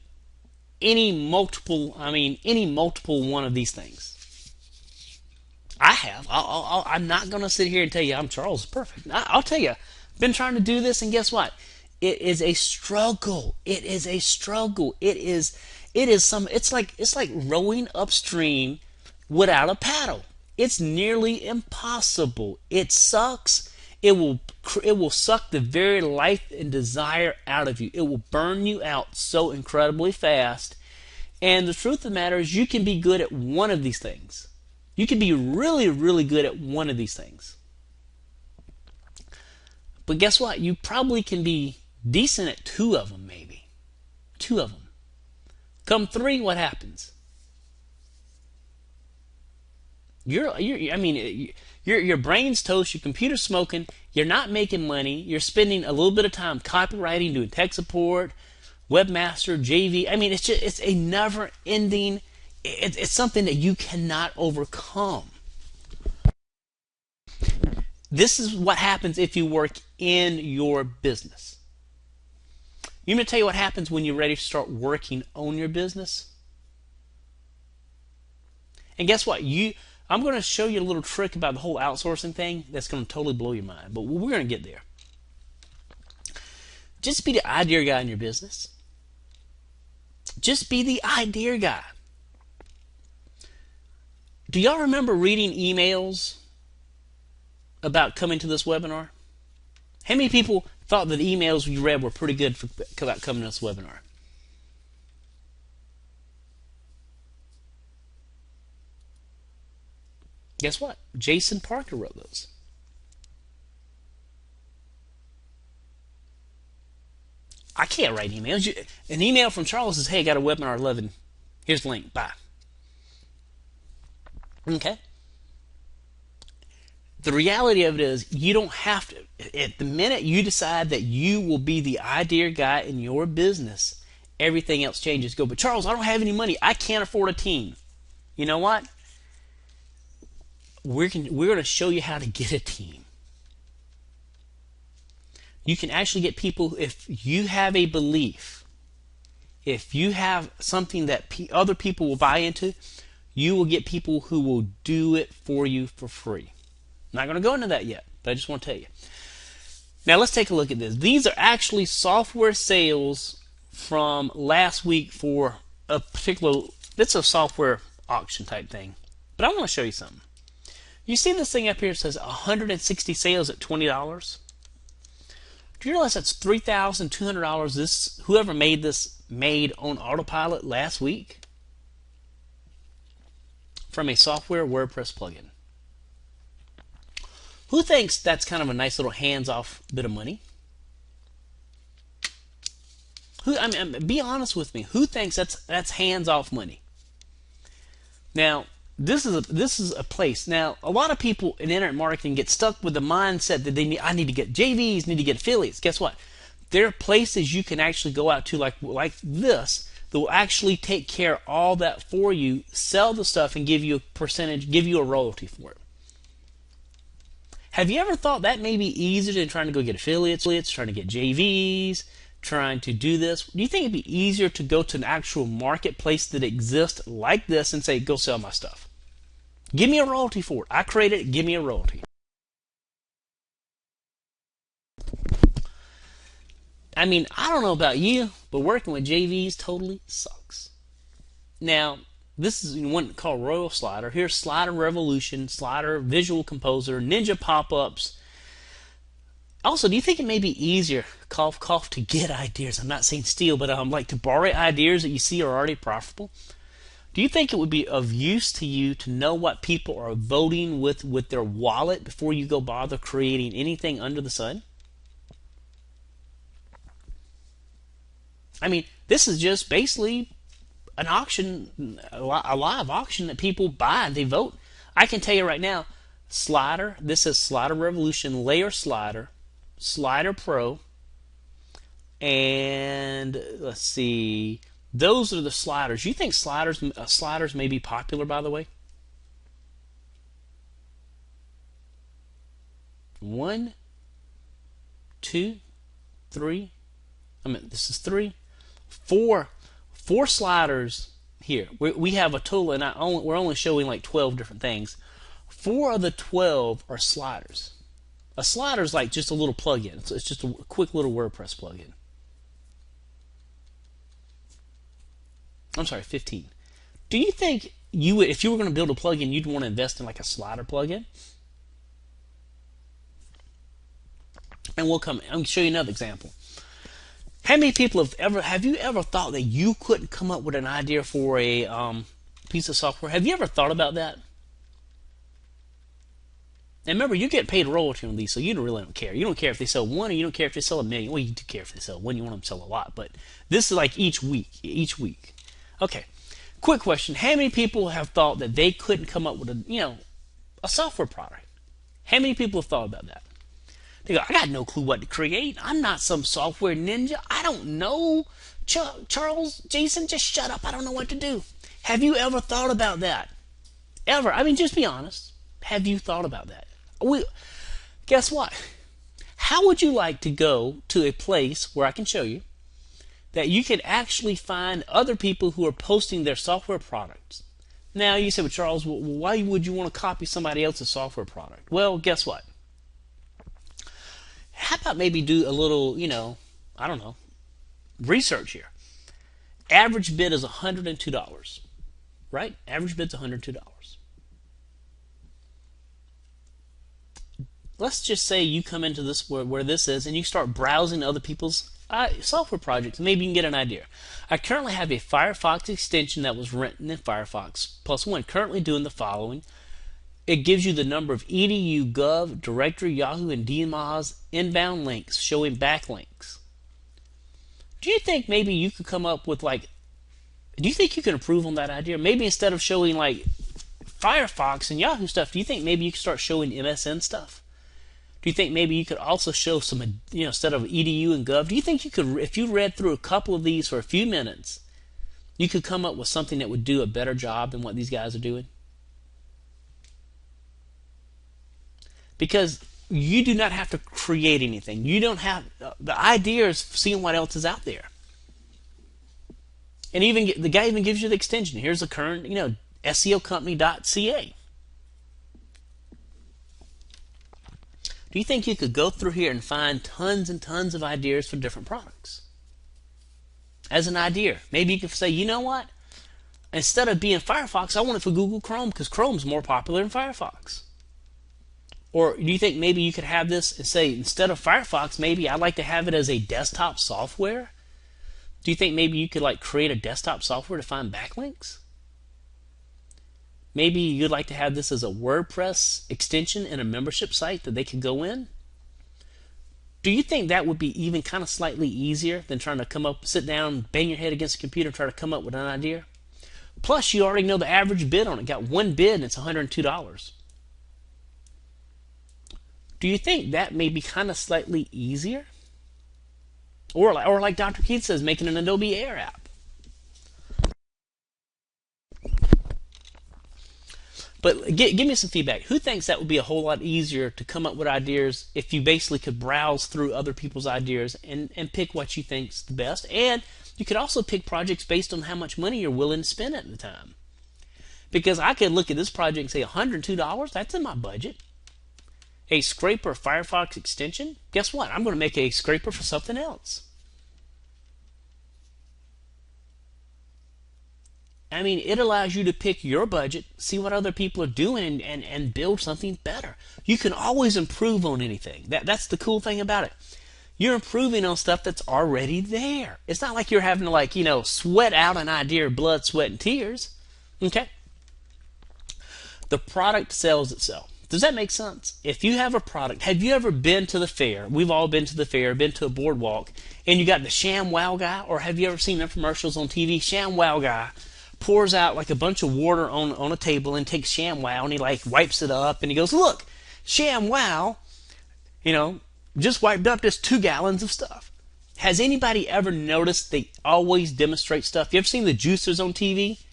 any multiple one of these things? I have. I'm not going to sit here and tell you I'm Charles Perfect. I'll tell you, I've been trying to do this, and guess what? It is a struggle. It is a struggle. It's like rowing upstream without a paddle. It's nearly impossible. It sucks. It will suck the very life and desire out of you. It will burn you out so incredibly fast. And the truth of the matter is you can be good at one of these things. You can be really, really good at one of these things. But guess what? You probably can be decent at two of them, maybe. Two of them. Come three, what happens? Your brain's toast, your computer's smoking, you're not making money, you're spending a little bit of time copywriting, doing tech support, webmaster, JV. I mean, it's a never ending, it's something that you cannot overcome. This is what happens if you work in your business. You want me to tell you what happens when you're ready to start working on your business? And guess what? I'm going to show you a little trick about the whole outsourcing thing that's going to totally blow your mind. But we're going to get there. Just be the idea guy in your business. Just be the idea guy. Do y'all remember reading emails about coming to this webinar? How many people thought that the emails you read were pretty good about coming to this webinar? Guess what? Jason Parker wrote those. I can't write emails. An email from Charles says, hey, I got a webinar 11. Here's the link. Bye. Okay? The reality of it is you don't have to. At the minute you decide that you will be the idea guy in your business, everything else changes. Go, but Charles, I don't have any money. I can't afford a team. You know what? We're going to show you how to get a team. You can actually get people, if you have a belief, if you have something that other people will buy into, you will get people who will do it for you for free. I'm not going to go into that yet. but I just want to tell you. Now let's take a look at this. These are actually software sales from last week for a particular, it's a software auction type thing. But I want to show you something. You see this thing up here, it says 160 sales at $20. Do you realize that's $3,200 this whoever made this made on autopilot last week from a software WordPress plugin? Who thinks that's kind of a nice little hands-off bit of money? Be honest with me. Who thinks that's hands-off money? Now, this is a place. Now, a lot of people in internet marketing get stuck with the mindset that I need to get JVs, need to get affiliates. Guess what? There are places you can actually go out to like this that will actually take care of all that for you, sell the stuff, and give you a percentage, give you a royalty for it. Have you ever thought that may be easier than trying to go get affiliates, trying to get JVs, trying to do this? Do you think it'd be easier to go to an actual marketplace that exists like this and say, go sell my stuff? Give me a royalty for it. I created it. Give me a royalty. I mean, I don't know about you, but working with JVs totally sucks. Now, this is one called Royal Slider. Here's Slider Revolution, Slider Visual Composer, Ninja Pop-Ups. Also, do you think it may be easier, cough, cough, to get ideas? I'm not saying steal, but like to borrow ideas that you see are already profitable. Do you think it would be of use to you to know what people are voting with their wallet before you go bother creating anything under the sun? I mean, this is just basically an auction, a live auction that people buy and they vote. I can tell you right now, Slider, this is Slider Revolution, Layer Slider, Slider Pro, and let's see, those are the sliders. You think sliders may be popular, by the way? 1, 2, 3. This is 3, 4 sliders here. We have a total, and we're only showing like 12 different things. 4 of the 12 are sliders. A slider is like just a little plugin. It's just a quick little WordPress plugin. I'm sorry, 15. Do you think you would, if you were going to build a plugin, you'd want to invest in like a slider plugin? And I'll show you another example. How many people have you ever thought that you couldn't come up with an idea for a piece of software? Have you ever thought about that? And remember, you get paid royalty on these, so you really don't care. You don't care if they sell 1, or you don't care if they sell 1,000,000. Well, you do care if they sell 1. You want them to sell a lot, but this is like each week. Okay. Quick question: how many people have thought that they couldn't come up with a software product? How many people have thought about that? They go, I got no clue what to create. I'm not some software ninja. I don't know. Charles, Jason, just shut up. I don't know what to do. Have you ever thought about that? Ever? I mean, just be honest. Have you thought about that? Guess what? How would you like to go to a place where I can show you that you could actually find other people who are posting their software products? Now, you say, well, Charles, why would you want to copy somebody else's software product? Well, guess what? How about maybe do a little, I don't know, research here. Average bid is $102, right? Average bid's $102. Let's just say you come into this where this is, and you start browsing other people's software projects. Maybe you can get an idea. I currently have a Firefox extension that was written in Firefox +1, currently doing the following. It gives you the number of edu, gov, directory, Yahoo, and DMOZ inbound links showing backlinks. Do you think maybe you could come up with do you think you can improve on that idea? Maybe instead of showing like Firefox and Yahoo stuff, do you think maybe you could start showing MSN stuff? Do you think maybe you could also show some, instead of edu and gov, do you think you could, if you read through a couple of these for a few minutes, you could come up with something that would do a better job than what these guys are doing? Because you do not have to create anything. You don't have, the idea is seeing what else is out there. And the guy even gives you the extension. Here's the current, SEOcompany.ca. Do you think you could go through here and find tons and tons of ideas for different products? As an idea, maybe you could say, you know what? Instead of being Firefox, I want it for Google Chrome because Chrome's more popular than Firefox. Or do you think maybe you could have this and say, instead of Firefox, maybe I'd like to have it as a desktop software? Do you think maybe you could create a desktop software to find backlinks? Maybe you'd like to have this as a WordPress extension and a membership site that they could go in? Do you think that would be even kind of slightly easier than trying to sit down, bang your head against the computer, and try to come up with an idea? Plus, you already know the average bid on it. Got one bid and it's $102. Do you think that may be kind of slightly easier? Or like Dr. Keith says, making an Adobe Air app. But give me some feedback. Who thinks that would be a whole lot easier to come up with ideas if you basically could browse through other people's ideas and pick what you think's the best? And you could also pick projects based on how much money you're willing to spend at the time. Because I could look at this project and say $102, that's in my budget. A scraper Firefox extension, guess what? I'm going to make a scraper for something else. I mean, it allows you to pick your budget, see what other people are doing, and build something better. You can always improve on anything. That's the cool thing about it. You're improving on stuff that's already there. It's not like you're having to, sweat out an idea of blood, sweat, and tears. Okay? The product sells itself. Does that make sense? If you have a product, have you ever been to the fair? We've all been to the fair, been to a boardwalk, and you got the ShamWow guy, or have you ever seen infomercials on TV? ShamWow guy pours out a bunch of water on a table and takes ShamWow and he wipes it up and he goes, look, ShamWow, just wiped up this 2 gallons of stuff. Has anybody ever noticed they always demonstrate stuff? You ever seen the juicers on TV?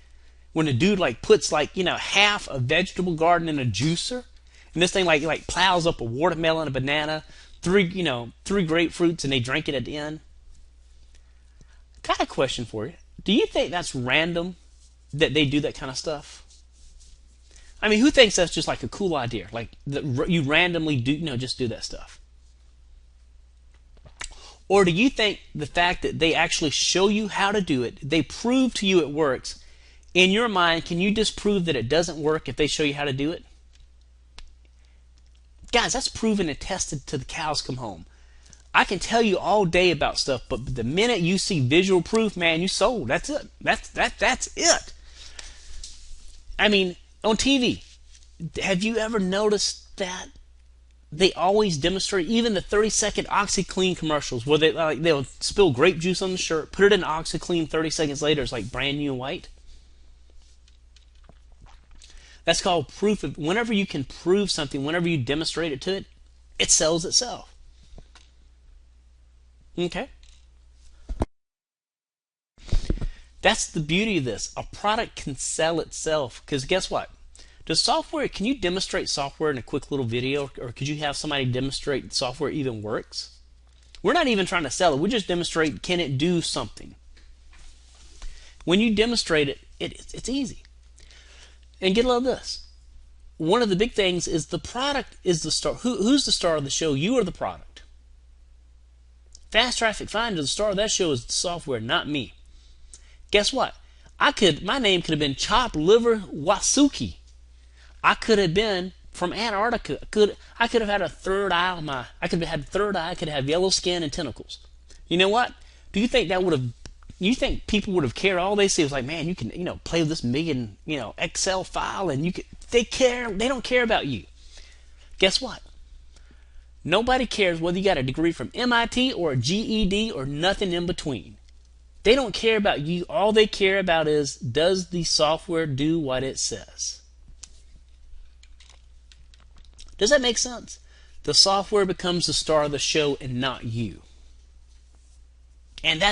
When the dude puts half a vegetable garden in a juicer, and this thing plows up a watermelon, a banana, 3 grapefruits, and they drink it at the end. Got a question for you. Do you think that's random that they do that kind of stuff? I mean, who thinks that's just a cool idea? You randomly just do that stuff. Or do you think the fact that they actually show you how to do it, they prove to you it works, in your mind, can you disprove that it doesn't work if they show you how to do it? Guys, that's proven and tested till the cows come home. I can tell you all day about stuff, but the minute you see visual proof, man, you sold. That's it. That's it. I mean, on TV, have you ever noticed that they always demonstrate, even the 30-second OxyClean commercials, where they'll spill grape juice on the shirt, put it in OxyClean, 30 seconds later, it's brand new and white. That's called proof. Whenever you can prove something, whenever you demonstrate it to it, it sells itself. Okay? That's the beauty of this. A product can sell itself. Because guess what? Can you demonstrate software in a quick little video? Or could you have somebody demonstrate software even works? We're not even trying to sell it. We just demonstrate, can it do something? When you demonstrate it, it's easy. And get a load of this. One of the big things is the product is the star. Who's the star of the show? You or the product? Fast Traffic Finder, the star of that show is the software, not me. Guess what? My name could have been Chop Liver Wasuki. I could have been from Antarctica. I could have had a third eye on my. I could have had a third eye. I could have yellow skin and tentacles. You know what? Do you think that would have? You think people would have cared? All they see was man, you can play with this million Excel file, and you can. They care. They don't care about you. Guess what? Nobody cares whether you got a degree from MIT or a GED or nothing in between. They don't care about you. All they care about is, does the software do what it says? Does that make sense? The software becomes the star of the show and not you. And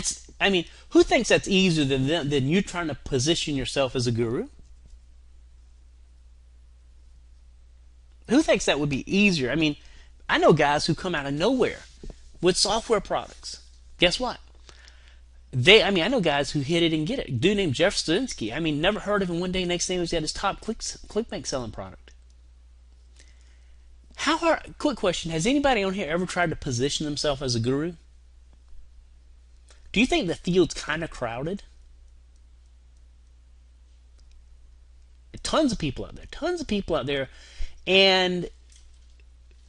who thinks that's easier than you trying to position yourself as a guru? Who thinks that would be easier? I know guys who come out of nowhere with software products. Guess what? I know guys who hit it and get it. A dude named Jeff Studinsky. Never heard of him. One day, next thing he had his top ClickBank selling product. How hard? Quick question: has anybody on here ever tried to position themselves as a guru? Do you think the field's kind of crowded? Tons of people out there. Tons of people out there, and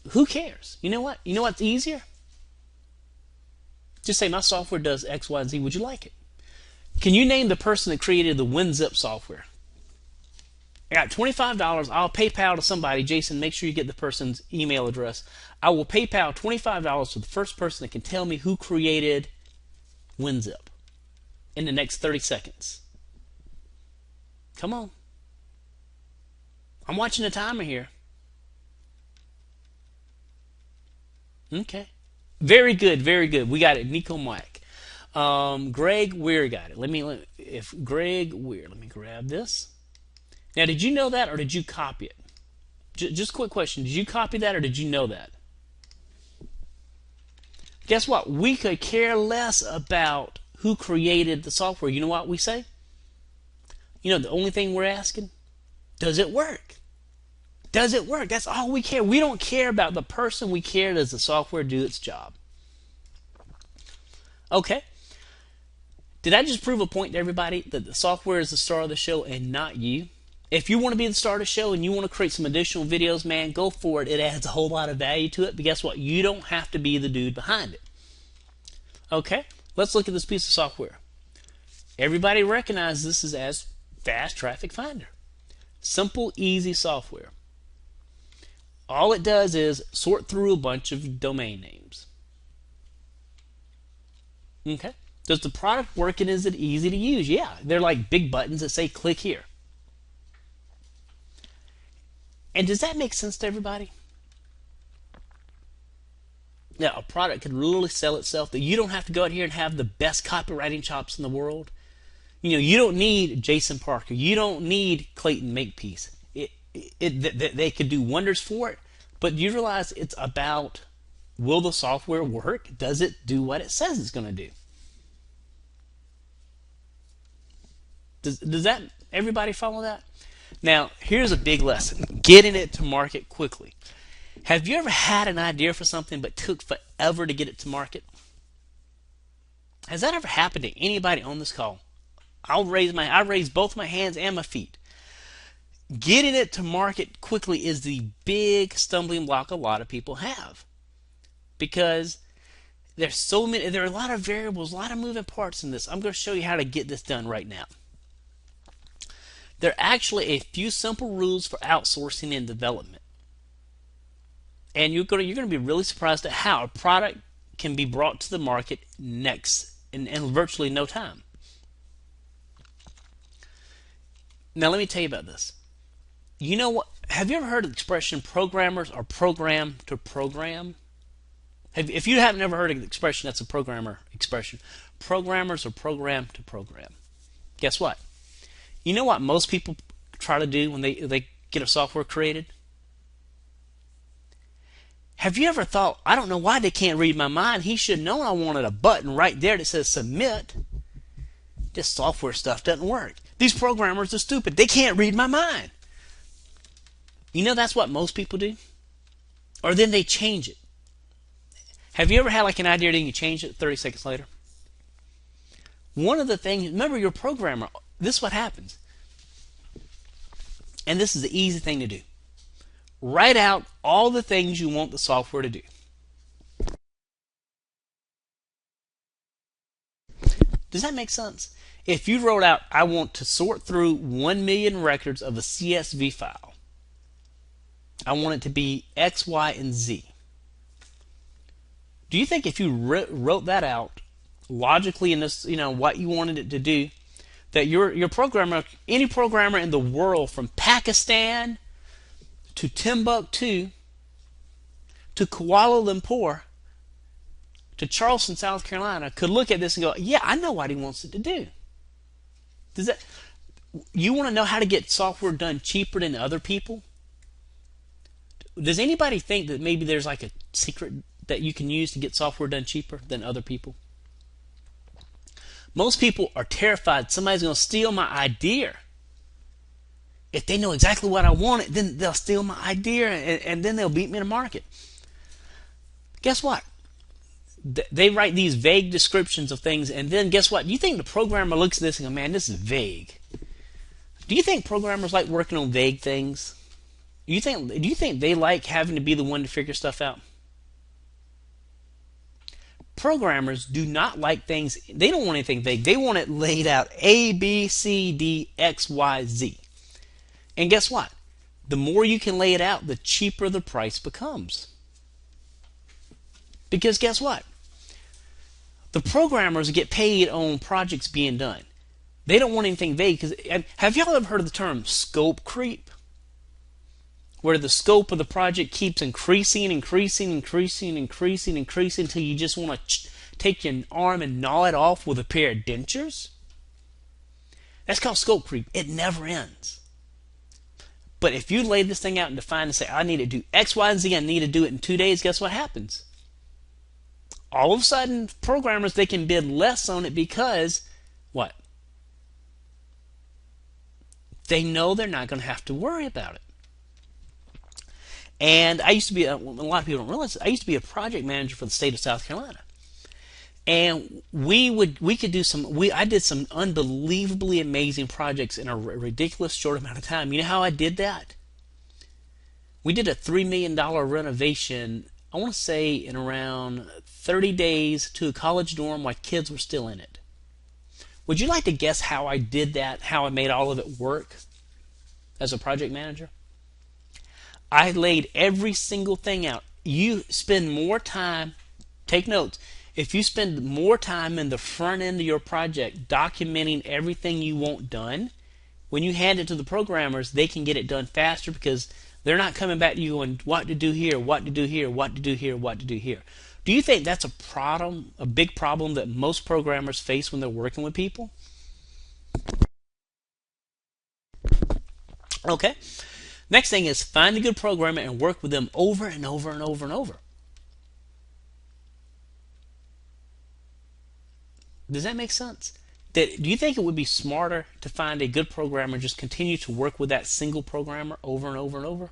who cares? You know what? You know what's easier? Just say my software does X, Y, and Z. Would you like it? Can you name the person that created the WinZip software? I got $25. I'll PayPal to somebody. Jason, make sure you get the person's email address. I will PayPal $25 to the first person that can tell me who created WinZip in the next 30 seconds. Come on. I'm watching the timer here. Okay. Very good, very good. We got it. Nico Mike. Greg Weir got it. Let me grab this. Now, did you know that or did you copy it? Just a quick question. Did you copy that or did you know that? Guess what? We could care less about who created the software. You know what we say? You know, the only thing we're asking, does it work? Does it work? That's all we care. We don't care about the person. We care, does the software do its job? Okay. Did I just prove a point to everybody that the software is the star of the show and not you? If you want to be the star of the show and you want to create some additional videos, man, go for it. It adds a whole lot of value to it. But guess what? You don't have to be the dude behind it. Okay, let's look at this piece of software. Everybody recognizes this is as Fast Traffic Finder. Simple, easy software. All it does is sort through a bunch of domain names. Okay. Does the product work and is it easy to use? Yeah, they're like big buttons that say click here. And does that make sense to everybody? Now, a product could really sell itself that you don't have to go out here and have the best copywriting chops in the world. You know, you don't need Jason Parker. You don't need Clayton Makepeace. They could do wonders for it, but you realize it's about, will the software work? Does it do what it says it's going to do? Does that, everybody follow that? Now, here's a big lesson. Getting it to market quickly. Have you ever had an idea for something but took forever to get it to market? Has that ever happened to anybody on this call? I raise both my hands and my feet. Getting it to market quickly is the big stumbling block a lot of people have. Because there are a lot of variables, a lot of moving parts in this. I'm going to show you how to get this done right now. There are actually a few simple rules for outsourcing and development. And you're going to be really surprised at how a product can be brought to the market in virtually no time. Now let me tell you about this. You know what? Have you ever heard of the expression programmers are programmed to program? If you haven't ever heard of the expression, that's a programmer expression. Programmers are programmed to program. Guess what? You know what most people try to do when they get a software created? Have you ever thought, I don't know why they can't read my mind. He should know I wanted a button right there that says submit. This software stuff doesn't work. These programmers are stupid. They can't read my mind. You know that's what most people do? Or then they change it. Have you ever had like an idea and you change it 30 seconds later? One of the things, remember you're a programmer. This is what happens. And this is the easy thing to do. Write out all the things you want the software to do. Does that make sense? If you wrote out, I want to sort through 1 million records of a CSV file. I want it to be X, Y, and Z. Do you think if you wrote that out logically in this, what you wanted it to do, that your programmer, any programmer in the world from Pakistan to Timbuktu to Kuala Lumpur to Charleston, South Carolina could look at this and go, yeah, I know what he wants it to do. You want to know how to get software done cheaper than other people? Does anybody think that maybe there's like a secret that you can use to get software done cheaper than other people? Most people are terrified somebody's going to steal my idea. If they know exactly what I want, then they'll steal my idea, and then they'll beat me in the market. Guess what? They write these vague descriptions of things, and then guess what? Do you think the programmer looks at this and goes, man, this is vague? Do you think programmers like working on vague things? Do you think they like having to be the one to figure stuff out? Programmers do not like things. They don't want anything vague. They want it laid out A, B, C, D, X, Y, Z. And guess what? The more you can lay it out, the cheaper the price becomes. Because guess what? The programmers get paid on projects being done. They don't want anything vague. Have y'all ever heard of the term scope creep? Where the scope of the project keeps increasing until you just want to take your arm and gnaw it off with a pair of dentures? That's called scope creep. It never ends. But if you lay this thing out and define and say, I need to do X, Y, and Z, I need to do it in 2 days, guess what happens? All of a sudden, programmers, they can bid less on it because, what? They know they're not going to have to worry about it. And I used to be, a lot of people don't realize this, I used to be a project manager for the state of South Carolina. And I did some unbelievably amazing projects in a ridiculous short amount of time. You know how I did that? We did a $3 million renovation, I want to say in around 30 days, to a college dorm while kids were still in it. Would you like to guess how I did that, how I made all of it work as a project manager? I laid every single thing out. You spend more time, take notes, if you spend more time in the front end of your project documenting everything you want done, when you hand it to the programmers, they can get it done faster because they're not coming back to you going, what to do here, what to do here, what to do here, what to do here. Do you think that's a problem, a big problem that most programmers face when they're working with people? Okay. Next thing is find a good programmer and work with them over and over and over and over. Does that make sense? Do you think it would be smarter to find a good programmer and just continue to work with that single programmer over and over and over?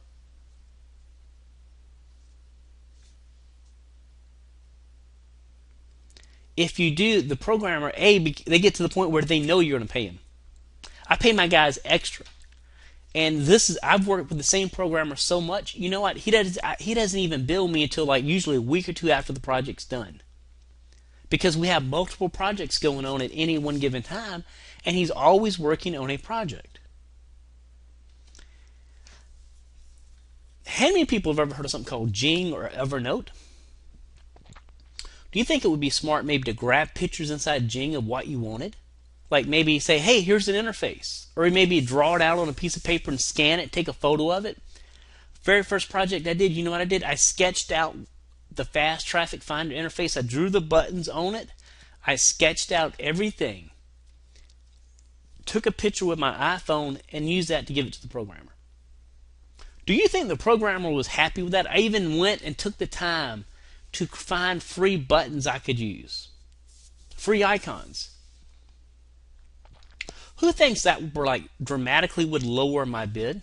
If you do, the programmer, they get to the point where they know you're going to pay them. I pay my guys extra. And I've worked with the same programmer so much, you know what? He doesn't even bill me until like usually a week or two after the project's done. Because we have multiple projects going on at any one given time, and he's always working on a project. How many people have ever heard of something called Jing or Evernote? Do you think it would be smart maybe to grab pictures inside Jing of what you wanted? Like maybe say, hey, here's an interface. Or maybe draw it out on a piece of paper and scan it, take a photo of it. Very first project I did, you know what I did? I sketched out the fast traffic finder interface. I drew the buttons on it. I sketched out everything. Took a picture with my iPhone and used that to give it to the programmer. Do you think the programmer was happy with that? I even went and took the time to find free buttons I could use. Free icons. Who thinks that were like dramatically would lower my bid?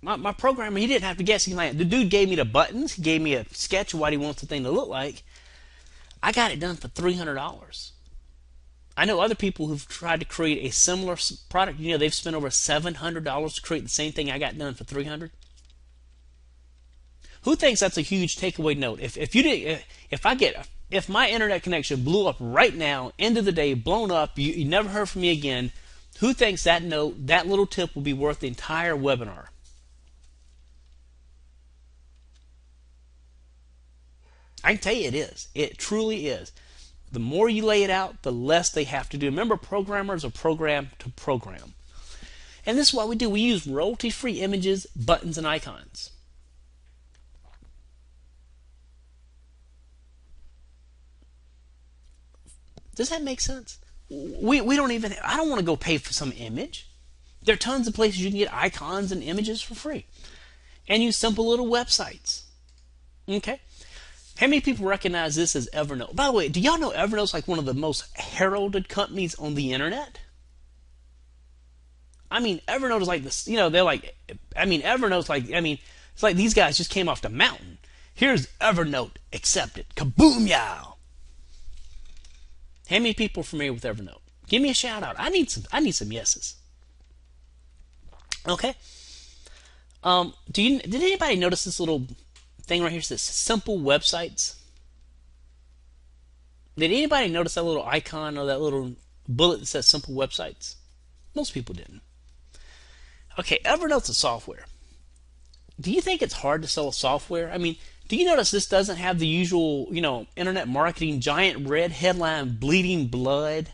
My programmer, he didn't have to guess. The dude gave me the buttons. He gave me a sketch of what he wants the thing to look like. I got it done for $300. I know other people who've tried to create a similar product. You know, they've spent over $700 to create the same thing I got done for $300. Who thinks that's a huge takeaway note? If my internet connection blew up right now, end of the day, blown up, you never heard from me again, who thinks that note, that little tip will be worth the entire webinar? I can tell you it is. It truly is. The more you lay it out, the less they have to do. Remember, programmers are programmed to program. And this is what we do. We use royalty-free images, buttons, and icons. Does that make sense? I don't want to go pay for some image. There are tons of places you can get icons and images for free. And use simple little websites. Okay? How many people recognize this as Evernote? By the way, do y'all know Evernote's like one of the most heralded companies on the internet? I mean, Evernote is like this. They're like, I mean, Evernote's like, I mean, it's like these guys just came off the mountain. Here's Evernote accepted. Kaboom, yow. How many people are familiar with Evernote? Give me a shout out. I need some yeses. Okay. Did anybody notice this little thing right here? It says simple websites. Did anybody notice that little icon or that little bullet that says simple websites? Most people didn't. Okay, Evernote's a software. Do you think it's hard to sell a software? I mean, do you notice this doesn't have the usual, internet marketing giant red headline bleeding blood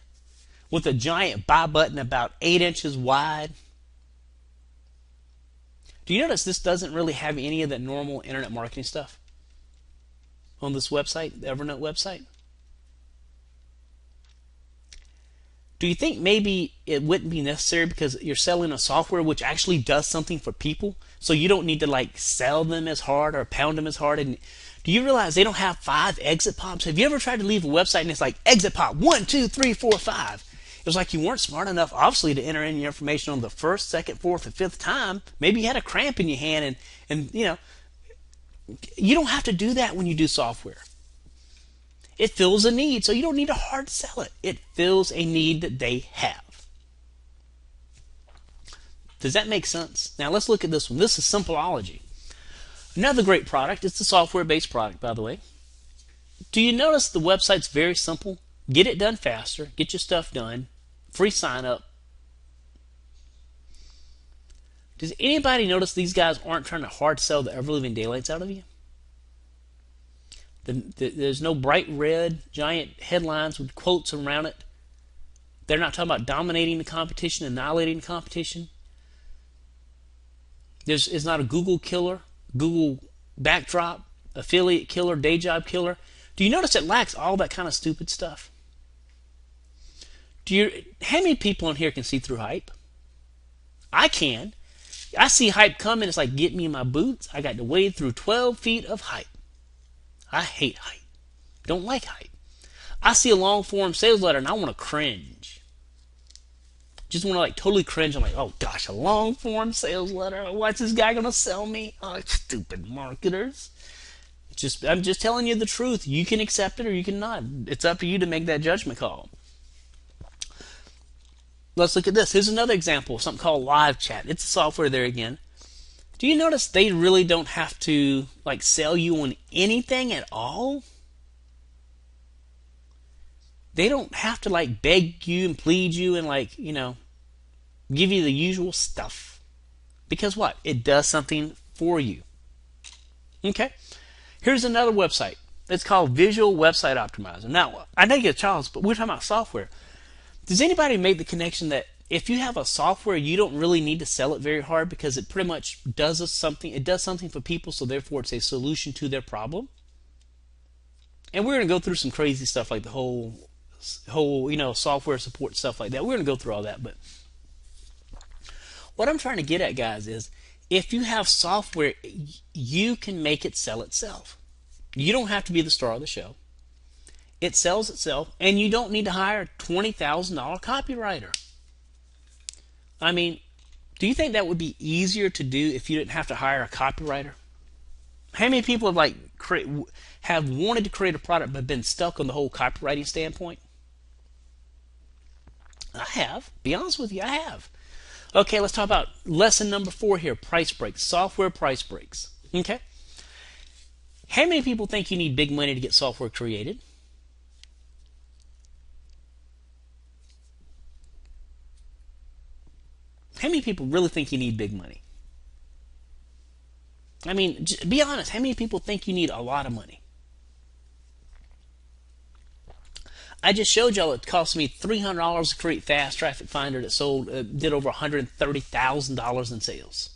with a giant buy button about 8 inches wide? Do you notice this doesn't really have any of that normal internet marketing stuff on this website, the Evernote website? Do you think maybe it wouldn't be necessary because you're selling a software which actually does something for people, so you don't need to like sell them as hard or pound them as hard? And do you realize they don't have 5 exit pops? Have you ever tried to leave a website and it's like exit pop 1, 2, 3, 4, 5? It was like you weren't smart enough, obviously, to enter in your information on the first, second, fourth, or fifth time. Maybe you had a cramp in your hand, and you don't have to do that when you do software. It fills a need, so you don't need to hard sell it. It fills a need that they have. Does that make sense? Now let's look at this one. This is Simpleology. Another great product. It's a software-based product, by the way. Do you notice the website's very simple? Get it done faster. Get your stuff done. Free sign up. Does anybody notice these guys aren't trying to hard sell the ever-living daylights out of you? There's no bright red giant headlines with quotes around it. They're not talking about dominating the competition, annihilating the competition. It's not a Google killer, Google backdrop, affiliate killer, day job killer. Do you notice it lacks all that kind of stupid stuff? How many people in here can see through hype? I can. I see hype coming. It's like, get me in my boots. I got to wade through 12 feet of hype. I hate hype. Don't like hype. I see a long form sales letter and I want to cringe. Just want to like totally cringe. I'm like, oh gosh, a long form sales letter. What's this guy gonna sell me? Oh, stupid marketers. I'm just telling you the truth. You can accept it or you can not. It's up to you to make that judgment call. Let's look at this. Here's another example of something called live chat. It's a software there again. Do you notice they really don't have to like sell you on anything at all? They don't have to like beg you and plead you and like, give you the usual stuff. Because what? It does something for you. Okay. Here's another website. It's called Visual Website Optimizer. Now, I know you get Charles, but we're talking about software. Does anybody make the connection that if you have a software, you don't really need to sell it very hard because it pretty much does something. It does something for people, so therefore it's a solution to their problem. And we're going to go through some crazy stuff like the whole software support stuff like that. We're going to go through all that. But what I'm trying to get at, guys, is if you have software, you can make it sell itself. You don't have to be the star of the show. It sells itself, and you don't need to hire a $20,000 copywriter. I mean, do you think that would be easier to do if you didn't have to hire a copywriter? How many people have wanted to create a product but been stuck on the whole copywriting standpoint? I have. Be honest with you, I have. Okay, let's talk about lesson number 4 here, price breaks, software price breaks. Okay? How many people think you need big money to get software created? How many people really think you need big money? I mean, be honest. How many people think you need a lot of money? I just showed y'all it cost me $300 to create Fast Traffic Finder that did over $130,000 in sales.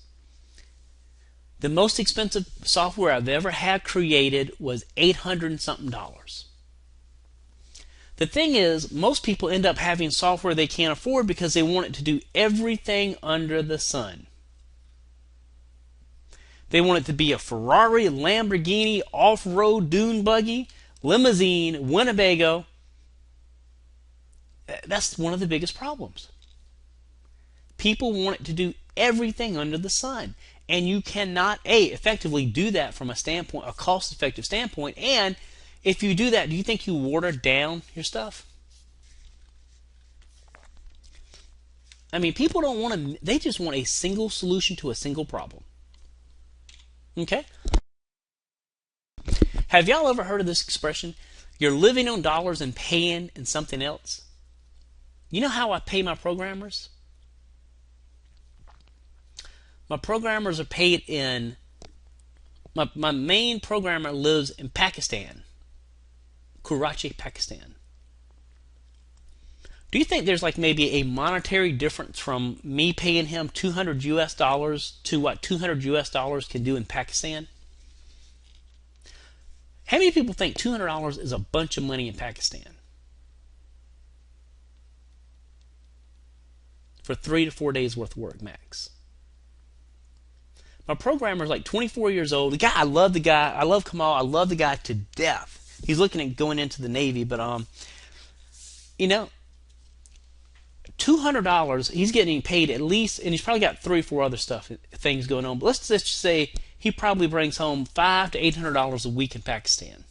The most expensive software I've ever had created was $800 and something. The thing is, most people end up having software they can't afford because they want it to do everything under the sun. They want it to be a Ferrari, Lamborghini, off-road dune buggy, limousine, Winnebago. That's one of the biggest problems. People want it to do everything under the sun. And you cannot, effectively do that from a cost-effective standpoint. And if you do that, do you think you water down your stuff? I mean, people don't want to, they just want a single solution to a single problem. Okay? Have y'all ever heard of this expression? You're living on dollars and paying in something else. You know how I pay my programmers? My programmers are paid in, my main programmer lives in Pakistan, Karachi, Pakistan. Do you think there's like maybe a monetary difference from me paying him 200 US dollars to what 200 US dollars can do in Pakistan? How many people think $200 is a bunch of money in Pakistan? For 3 to 4 days worth of work max. My programmer is like 24 years old. I love Kamal. I love the guy to death. He's looking at going into the Navy, but you know, $200, he's getting paid at least, and he's probably got 3 or 4 other things going on. But let's just say he probably brings home $500 to $800 a week in Pakistan.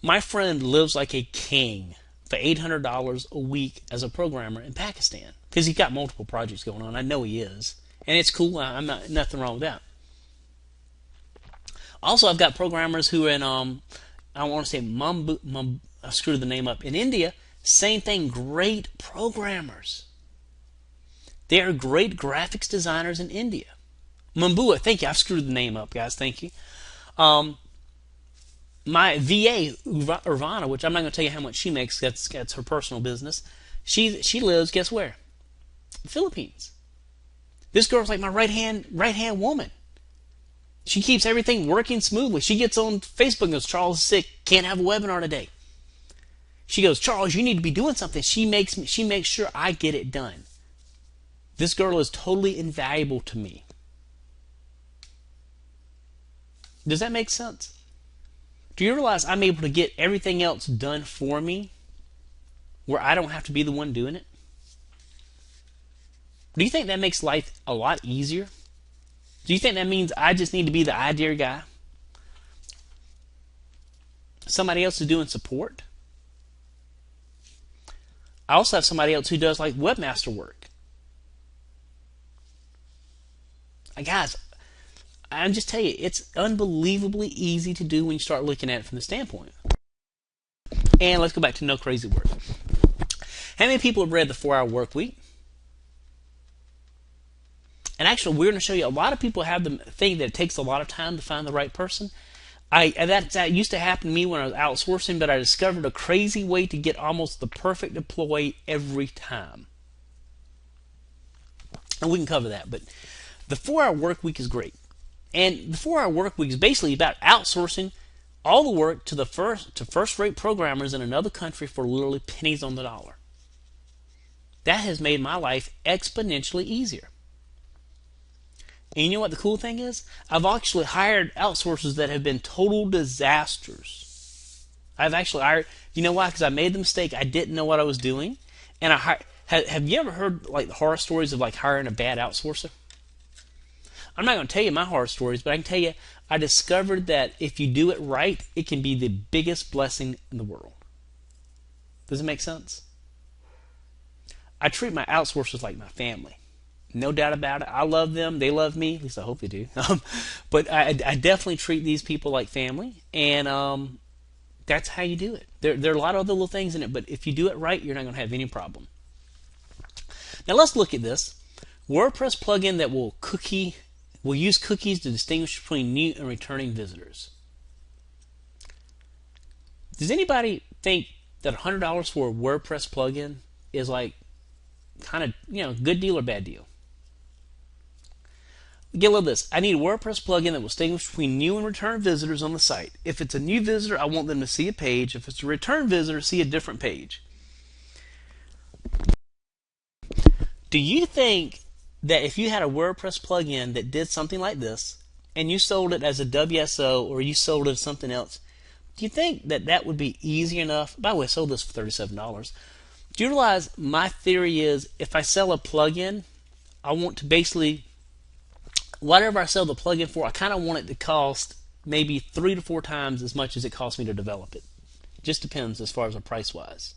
My friend lives like a king for $800 a week as a programmer in Pakistan because he's got multiple projects going on. I know he is, and it's cool. I'm not nothing wrong with that. Also, I've got programmers who are in I want to say I screwed the name up, in India. Same thing, great programmers. They are great graphics designers in India. Mumbai, thank you. I've screwed the name up, guys. Thank you. My VA, Urvana, which I'm not going to tell you how much she makes. That's her personal business. She lives, guess where? The Philippines. This girl's like my right hand woman. She keeps everything working smoothly. She gets on Facebook and goes, Charles is sick, can't have a webinar today. She goes, Charles, you need to be doing something. She makes sure I get it done. This girl is totally invaluable to me. Does that make sense? Do you realize I'm able to get everything else done for me where I don't have to be the one doing it? Do you think that makes life a lot easier? Do you think that means I just need to be the idea guy? Somebody else is doing support? I also have somebody else who does like webmaster work. Guys, I'm just telling you, it's unbelievably easy to do when you start looking at it from the standpoint. And let's go back to no crazy work. How many people have read The 4 Hour Work Week? And actually, we're going to show you a lot of people have the thing that it takes a lot of time to find the right person. That used to happen to me when I was outsourcing, but I discovered a crazy way to get almost the perfect employee every time. And we can cover that, but the 4-hour work week is great. And the 4-hour work week is basically about outsourcing all the work to first-rate programmers in another country for literally pennies on the dollar. That has made my life exponentially easier. And you know what the cool thing is? I've actually hired outsourcers that have been total disasters. I've actually hired, you know why? Because I made the mistake. I didn't know what I was doing. And have you ever heard like the horror stories of like hiring a bad outsourcer? I'm not going to tell you my horror stories, but I can tell you I discovered that if you do it right, it can be the biggest blessing in the world. Does it make sense? I treat my outsourcers like my family. No doubt about it. I love them. They love me. At least I hope they do. But I definitely treat these people like family. And that's how you do it. There are a lot of other little things in it. But if you do it right, you're not going to have any problem. Now let's look at this. WordPress plugin that will use cookies to distinguish between new and returning visitors. Does anybody think that $100 for a WordPress plugin is like kind of, good deal or bad deal? Get a little of this. I need a WordPress plugin that will distinguish between new and return visitors on the site. If it's a new visitor, I want them to see a page. If it's a return visitor, see a different page. Do you think that if you had a WordPress plugin that did something like this, and you sold it as a WSO or you sold it as something else, do you think that that would be easy enough? By the way, I sold this for $37. Do you realize my theory is if I sell a plugin, I want to basically, whatever I sell the plugin for, I kind of want it to cost maybe 3 to 4 times as much as it cost me to develop it. It just depends as far as the price wise.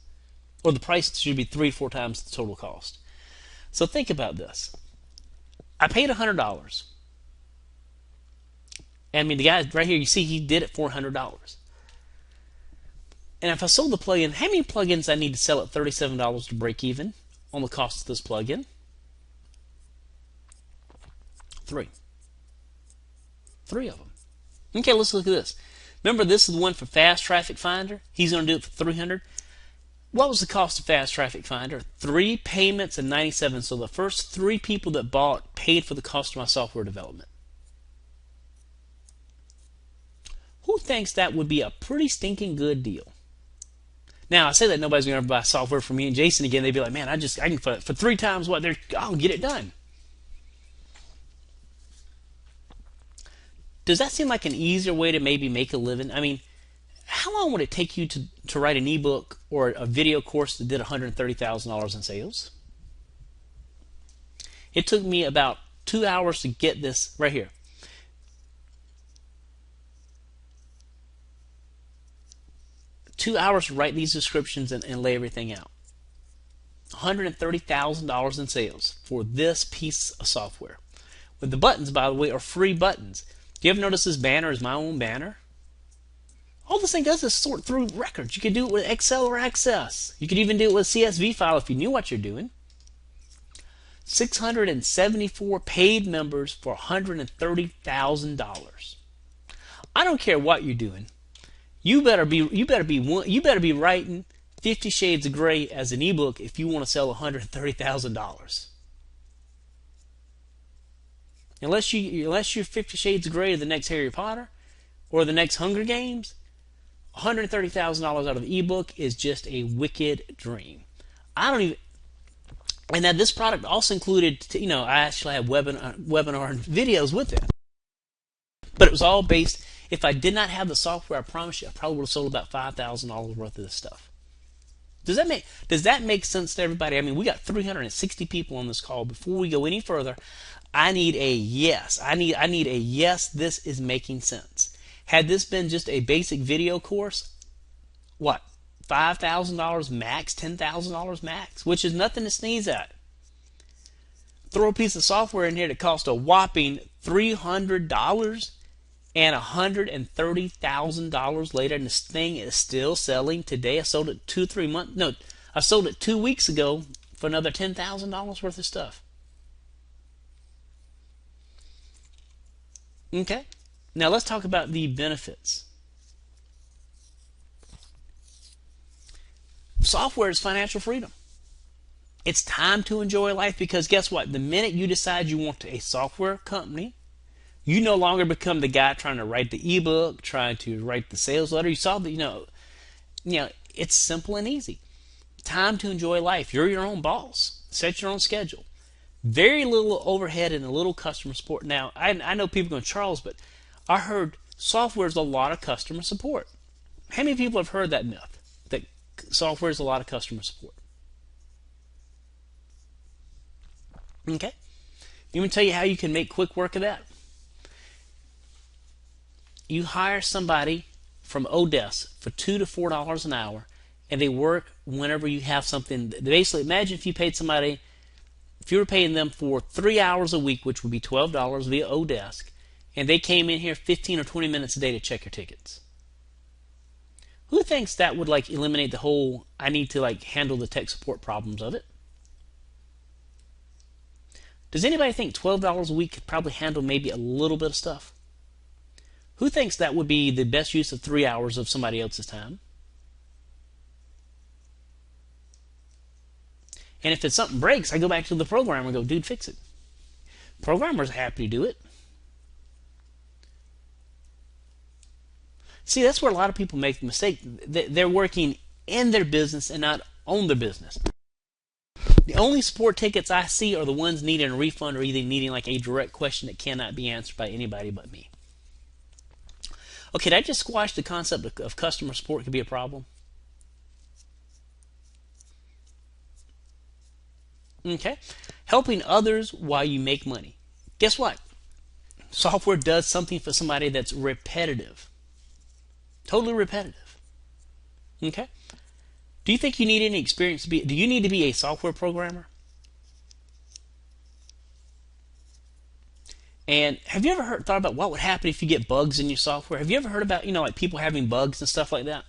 Or the price should be 3 to 4 times the total cost. So think about this. I paid $100. I mean, the guy right here, you see he did it for $100. And if I sold the plugin, how many plugins I need to sell at $37 to break even on the cost of this plugin? 3. 3 of them. Okay, let's look at this. Remember, this is the one for Fast Traffic Finder. He's going to do it for $300. What was the cost of Fast Traffic Finder? 3 payments and 97. So the first 3 people that bought paid for the cost of my software development. Who thinks that would be a pretty stinking good deal? Now, I say that nobody's going to ever buy software from me and Jason again. They'd be like, man, I can for 3 times what I'll get it done. Does that seem like an easier way to maybe make a living? I mean, how long would it take you to write an ebook or a video course that did $130,000 in sales? It took me about 2 hours to get this right here. Two hours to write these descriptions and lay everything out. $130,000 in sales for this piece of software. With the buttons, by the way, are free buttons. Do you ever notice this banner is my own banner? All this thing does is sort through records. You could do it with Excel or Access. You could even do it with a CSV file if you knew what you're doing. 674 paid members for $130,000. I don't care what you're doing. You better be writing 50 Shades of Grey as an ebook if you want to sell $130,000. Unless you're 50 Shades of Grey or the next Harry Potter or the next Hunger Games, $130,000 out of the ebook is just a wicked dream. And now this product also included, I actually have webinar and videos with it. But it was all based, if I did not have the software, I promise you, I probably would have sold about $5,000 worth of this stuff. Does that make sense to everybody? I mean, we got 360 people on this call. Before we go any further, I need a yes. I need a yes, this is making sense. Had this been just a basic video course, what? $5,000 max, $10,000 max, which is nothing to sneeze at. Throw a piece of software in here that cost a whopping $300 and $130,000 later, and this thing is still selling today. I sold it 2 weeks ago for another $10,000 worth of stuff. Okay, now let's talk about the benefits. Software is financial freedom. It's time to enjoy life, because guess what? The minute you decide you want a software company, you no longer become the guy trying to write the ebook, trying to write the sales letter. You saw that, it's simple and easy. Time to enjoy life. You're your own boss. Set your own schedule. Very little overhead and a little customer support. Now, I know people going, Charles, but I heard software is a lot of customer support. How many people have heard that myth, that software is a lot of customer support? Okay. Let me tell you how you can make quick work of that. You hire somebody from Odessa for $2 to $4 an hour, and they work whenever you have something. Basically, imagine if you were paying them for 3 hours a week, which would be $12 via Odesk, and they came in here 15 or 20 minutes a day to check your tickets. Who thinks that would eliminate the whole I need to handle the tech support problems of it? Does anybody think $12 a week could probably handle maybe a little bit of stuff? Who thinks that would be the best use of 3 hours of somebody else's time? And if it's something breaks, I go back to the programmer and go, dude, fix it. Programmers are happy to do it. See, that's where a lot of people make the mistake. They're working in their business and not on their business. The only support tickets I see are the ones needing a refund, or either needing a direct question that cannot be answered by anybody but me. Okay, did I just squash the concept of customer support could be a problem? Okay. Helping others while you make money. Guess what? Software does something for somebody that's repetitive. Totally repetitive. Okay? Do you think you need any experience do you need to be a software programmer? And have you ever thought about what would happen if you get bugs in your software? Have you ever heard about, like people having bugs and stuff like that?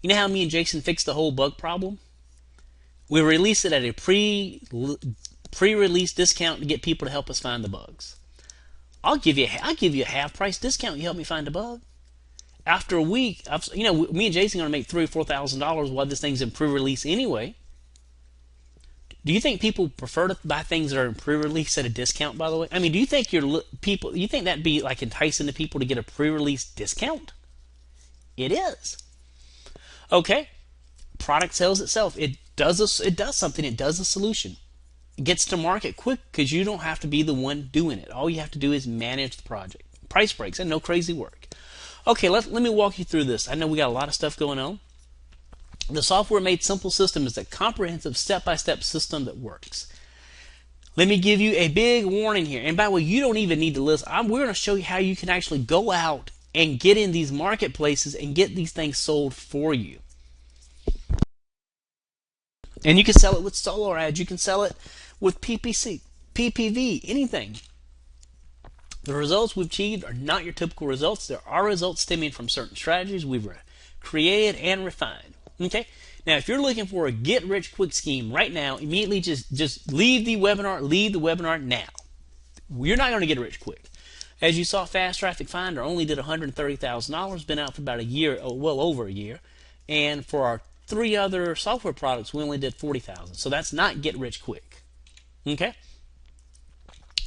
You know how me and Jason fixed the whole bug problem? We released it at a pre-release discount to get people to help us find the bugs. I'll give you a half price discount. You help me find a bug. After a week, me and Jason are going to make $3,000 or $4,000 while this thing's in pre-release anyway. Do you think people prefer to buy things that are in pre-release at a discount? By the way, I mean, do you think you think that'd be like enticing to people to get a pre-release discount? It is. Okay, product sells itself. It does something. It does a solution. It gets to market quick because you don't have to be the one doing it. All you have to do is manage the project. Price breaks and no crazy work. Okay, let me walk you through this. I know we got a lot of stuff going on. The Software Made Simple system is a comprehensive step-by-step system that works. Let me give you a big warning here. And by the way, you don't even need to listen. We're going to show you how you can actually go out and get in these marketplaces and get these things sold for you. And you can sell it with solar ads. You can sell it with PPC, PPV, anything. The results we've achieved are not your typical results. There are results stemming from certain strategies we've created and refined. Okay. Now, if you're looking for a get-rich-quick scheme right now, immediately just leave the webinar. Leave the webinar now. You're not going to get rich quick. As you saw, Fast Traffic Finder only did $130,000. Been out for about a year, well over a year. And for our 3 other software products, we only did $40,000. So that's not get rich quick. Okay.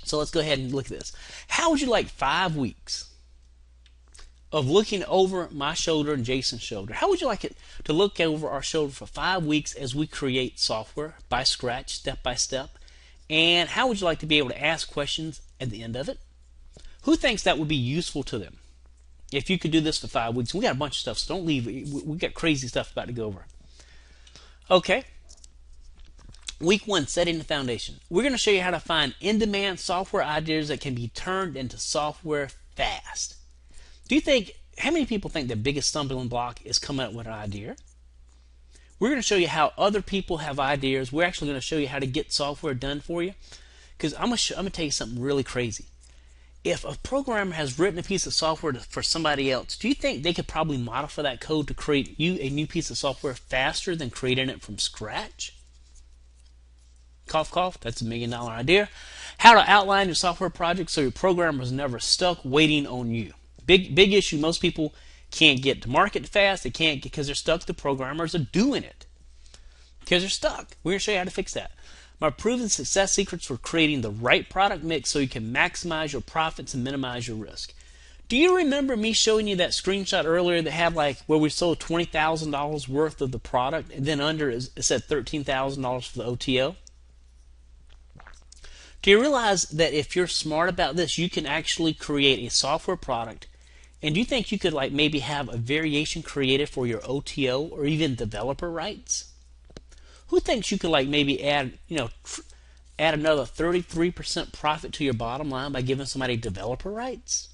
So let's go ahead and look at this. How would you like 5 weeks of looking over my shoulder and Jason's shoulder? How would you like it to look over our shoulder for 5 weeks as we create software by scratch, step by step? And how would you like to be able to ask questions at the end of it? Who thinks that would be useful to them? If you could do this for 5 weeks, we got a bunch of stuff, so don't leave. We got crazy stuff about to go over. Okay. Week 1, setting the foundation. We're going to show you how to find in-demand software ideas that can be turned into software fast. How many people think the biggest stumbling block is coming up with an idea? We're going to show you how other people have ideas. We're actually going to show you how to get software done for you. Because I'm going to tell you something really crazy. If a programmer has written a piece of software for somebody else, do you think they could probably modify that code to create you a new piece of software faster than creating it from scratch? Cough, cough. That's $1 million idea. How to outline your software project so your programmer is never stuck waiting on you. Big issue. Most people can't get to market fast. They can't because they're stuck. The programmers are doing it because they're stuck. We're going to show you how to fix that. My proven success secrets for creating the right product mix so you can maximize your profits and minimize your risk. Do you remember me showing you that screenshot earlier that had like where we sold $20,000 worth of the product and then under it said $13,000 for the OTO? Do you realize that if you're smart about this, you can actually create a software product? And do you think you could like maybe have a variation created for your OTO or even developer rights? Who thinks you could like maybe add another 33% profit to your bottom line by giving somebody developer rights?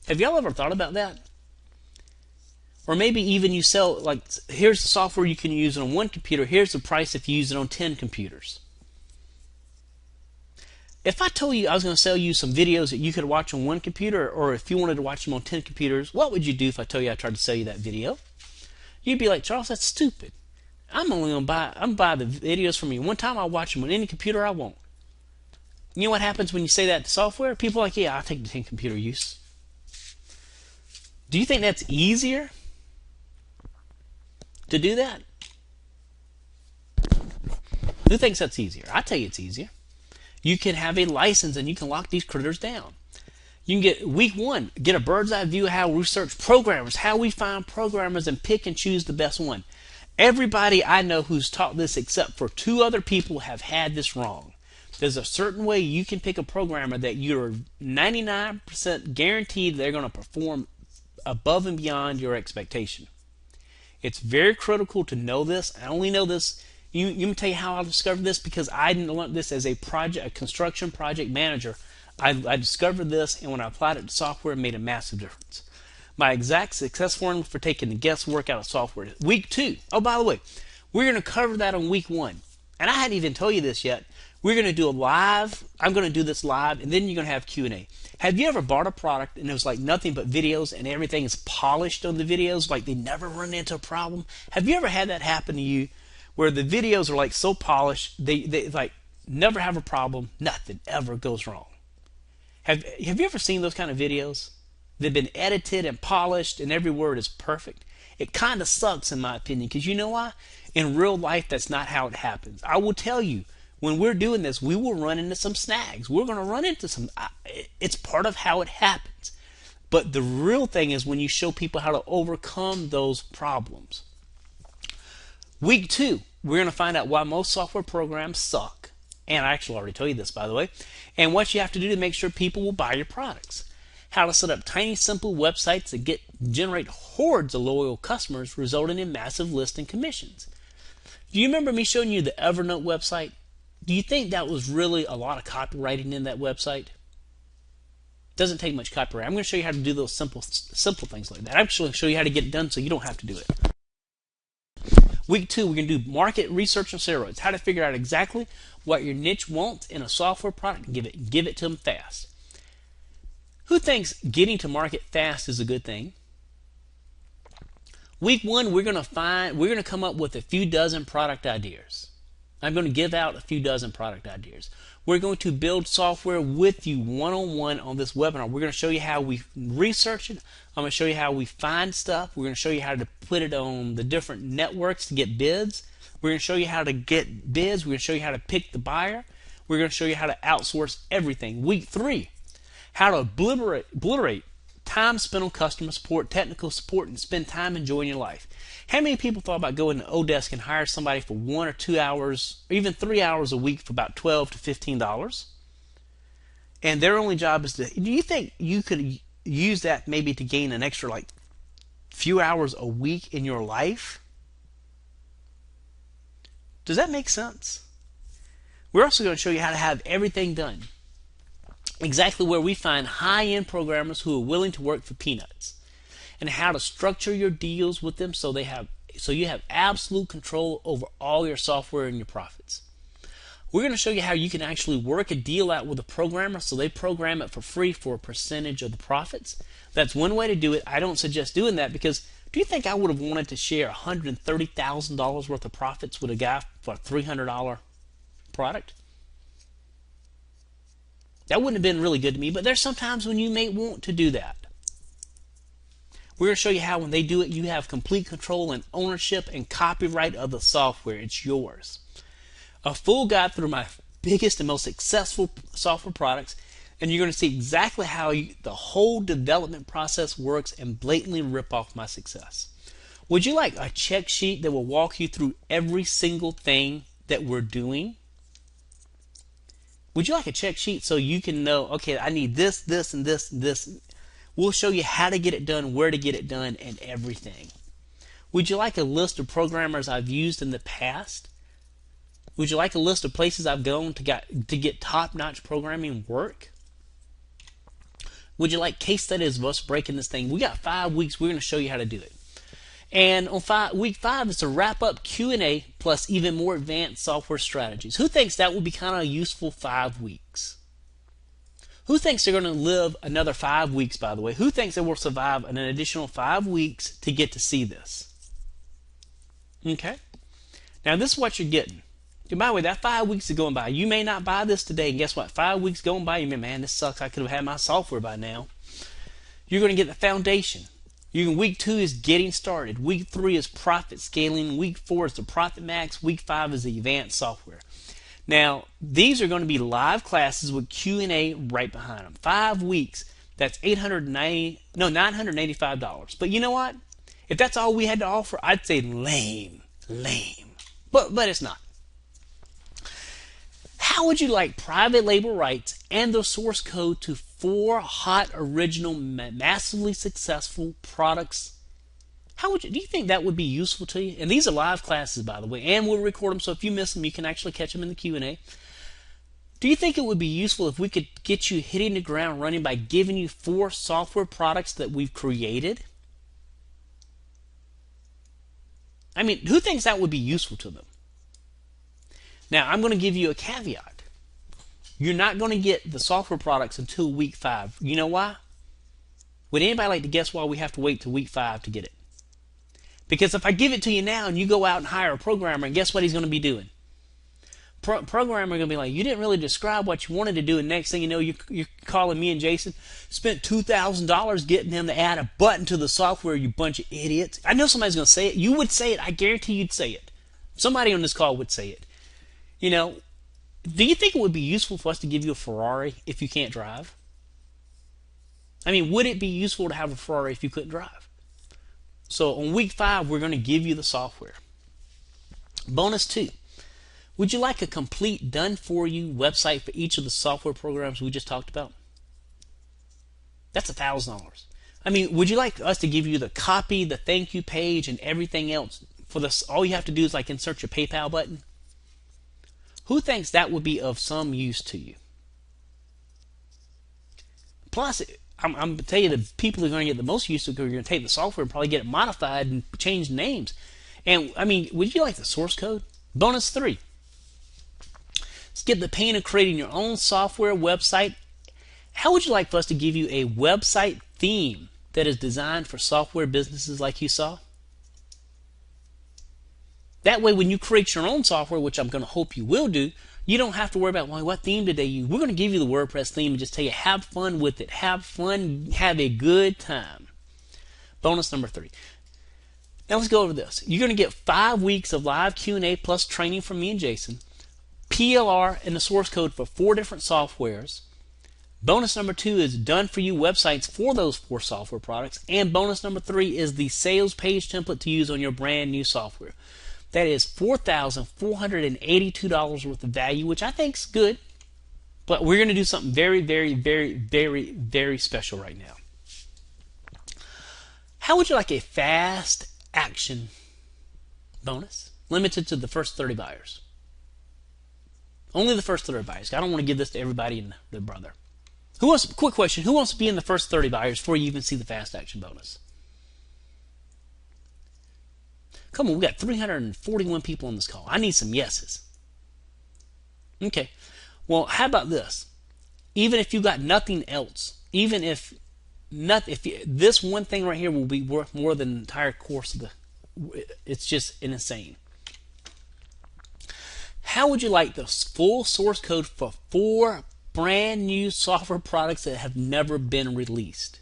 Have y'all ever thought about that? Or maybe even you sell like, here's the software you can use on 1 computer. Here's the price if you use it on 10 computers. If I told you I was going to sell you some videos that you could watch on 1 computer, or if you wanted to watch them on 10 computers, what would you do if I told you I tried to sell you that video? You'd be like, Charles, that's stupid. I'm only going to buy the videos from you one time. I'll watch them on any computer I want. You know what happens when you say that to software? People are like, yeah, I'll take the 10 computer use. Do you think that's easier to do that? Who thinks that's easier? I tell you it's easier. You can have a license and you can lock these critters down. You can get week 1, get a bird's eye view of how we research programmers, how we find programmers and pick and choose the best one. Everybody I know who's taught this except for 2 other people have had this wrong. There's a certain way you can pick a programmer that you're 99% guaranteed they're going to perform above and beyond your expectation. It's very critical to know this. I only know this You tell you how I discovered this, because I didn't learn this as a construction project manager. I discovered this, and when I applied it to software, it made a massive difference. My exact success formula for taking the guesswork out of software. Week 2. Oh, by the way, we're going to cover that on week 1. And I hadn't even told you this yet. We're going to do a live. I'm going to do this live, and then you're going to have Q&A. Have you ever bought a product and it was like nothing but videos and everything is polished on the videos, like they never run into a problem? Have you ever had that happen to you, where the videos are like so polished, they like never have a problem, nothing ever goes wrong? Have you ever seen those kind of videos? They've been edited and polished and every word is perfect. It kind of sucks, in my opinion, because you know why? In real life, that's not how it happens. I will tell you, when we're doing this, we will run into some snags. We're going to run into some, it's part of how it happens. But the real thing is when you show people how to overcome those problems. Week 2, we're going to find out why most software programs suck. And I actually already told you this, by the way. And what you have to do to make sure people will buy your products. How to set up tiny, simple websites that generate hordes of loyal customers, resulting in massive lists and commissions. Do you remember me showing you the Evernote website? Do you think that was really a lot of copywriting in that website? Doesn't take much copyright. I'm going to show you how to do those simple things like that. I'm actually going to show you how to get it done so you don't have to do it. Week 2, we're going to do market research on steroids. How to figure out exactly what your niche wants in a software product and give it to them fast. Who thinks getting to market fast is a good thing? Week 1, we're going to come up with a few dozen product ideas. I'm going to give out a few dozen product ideas. We're going to build software with you one-on-one on this webinar. We're going to show you how we research it. I'm going to show you how we find stuff. We're going to show you how to put it on the different networks to get bids. We're going to show you how to get bids. We're going to show you how to pick the buyer. We're going to show you how to outsource everything. Week 3, how to obliterate time spent on customer support, technical support, and spend time enjoying your life. How many people thought about going to Odesk and hire somebody for 1 or 2 hours, or even 3 hours a week for about $12 to $15? And their only job is to, do you think you could use that maybe to gain an extra like few hours a week in your life? Does that make sense? We're also going to show you how to have everything done. Exactly where we find high-end programmers who are willing to work for peanuts, and how to structure your deals with them so you have absolute control over all your software and your profits. We're going to show you how you can actually work a deal out with a programmer so they program it for free for a percentage of the profits. That's one way to do it. I don't suggest doing that, because do you think I would have wanted to share $130,000 worth of profits with a guy for a $300 product? That wouldn't have been really good to me, but there's sometimes when you may want to do that. We're going to show you how when they do it, you have complete control and ownership and copyright of the software. It's yours. A full guide through my biggest and most successful software products, and you're going to see exactly how the whole development process works and blatantly rip off my success. Would you like a check sheet that will walk you through every single thing that we're doing? Would you like a check sheet so you can know, okay, I need this, this, and this, and this? We'll show you how to get it done, where to get it done, and everything. Would you like a list of programmers I've used in the past? Would you like a list of places I've gone to get top-notch programming work? Would you like case studies of us breaking this thing? We got 5 weeks. We're going to show you how to do it. And on week 5 is to wrap up Q&A plus even more advanced software strategies. Who thinks that will be kind of a useful 5 weeks? Who thinks they're going to live another 5 weeks, by the way? Who thinks they will survive an additional 5 weeks to get to see this? Okay. Now this is what you're getting. And by the way, that 5 weeks is going by. You may not buy this today, and guess what? 5 weeks going by, you may, man, this sucks. I could have had my software by now. You're going to get the foundation. Week 2 is getting started. Week 3 is profit scaling. Week 4 is the profit max. Week 5 is the advanced software. Now, these are going to be live classes with Q&A right behind them. 5 weeks. That's $985. But you know what? If that's all we had to offer, I'd say lame. But it's not. How would you like private label rights and the source code to 4 hot, original, massively successful products Do you think that would be useful to you? And these are live classes, by the way, and we'll record them, so if you miss them, you can actually catch them in the Q&A. Do you think it would be useful if we could get you hitting the ground running by giving you 4 software products that we've created? I mean, who thinks that would be useful to them? Now, I'm going to give you a caveat. You're not going to get the software products until week 5. You know why? Would anybody like to guess why we have to wait till week 5 to get it? Because if I give it to you now and you go out and hire a programmer, and guess what he's going to be doing? Programmer going to be like, you didn't really describe what you wanted to do, and next thing you know, you're calling me and Jason, spent $2,000 getting them to add a button to the software, you bunch of idiots. I know somebody's going to say it. You would say it. I guarantee you'd say it. Somebody on this call would say it. You know, do you think it would be useful for us to give you a Ferrari if you can't drive? I mean, would it be useful to have a Ferrari if you couldn't drive? So on week 5, we're going to give you the software. Bonus 2. Would you like a complete done-for-you website for each of the software programs we just talked about? That's $1,000. I mean, would you like us to give you the copy, the thank you page, and everything else? For this, all you have to do is like insert your PayPal button. Who thinks that would be of some use to you? Plus, I'm going to tell you the people who are going to get the most use of it are going to take the software and probably get it modified and change names. And, I mean, would you like the source code? Bonus 3. Skip the pain of creating your own software website. How would you like for us to give you a website theme that is designed for software businesses like you saw? That way, when you create your own software, which I'm going to hope you will do, you don't have to worry about, well, what theme did they use? We're going to give you the WordPress theme and just tell you, have fun with it. Have fun. Have a good time. Bonus number 3. Now let's go over this. You're going to get 5 weeks of live Q&A plus training from me and Jason. PLR and the source code for 4 different softwares. Bonus number 2 is done for you websites for those 4 software products. And bonus number 3 is the sales page template to use on your brand new software. That is $4,482 worth of value, which I think is good. But we're going to do something very, very, very, very, very special right now. How would you like a fast action bonus limited to the first 30 buyers? Only the first 30 buyers. I don't want to give this to everybody and their brother. Quick question. Who wants to be in the first 30 buyers before you even see the fast action bonus? Come on, we got 341 people on this call. I need some yeses. Okay. Well, how about this? Even if you got nothing else, even if this one thing right here will be worth more than the entire course of it's just insane. How would you like the full source code for 4 brand new software products that have never been released?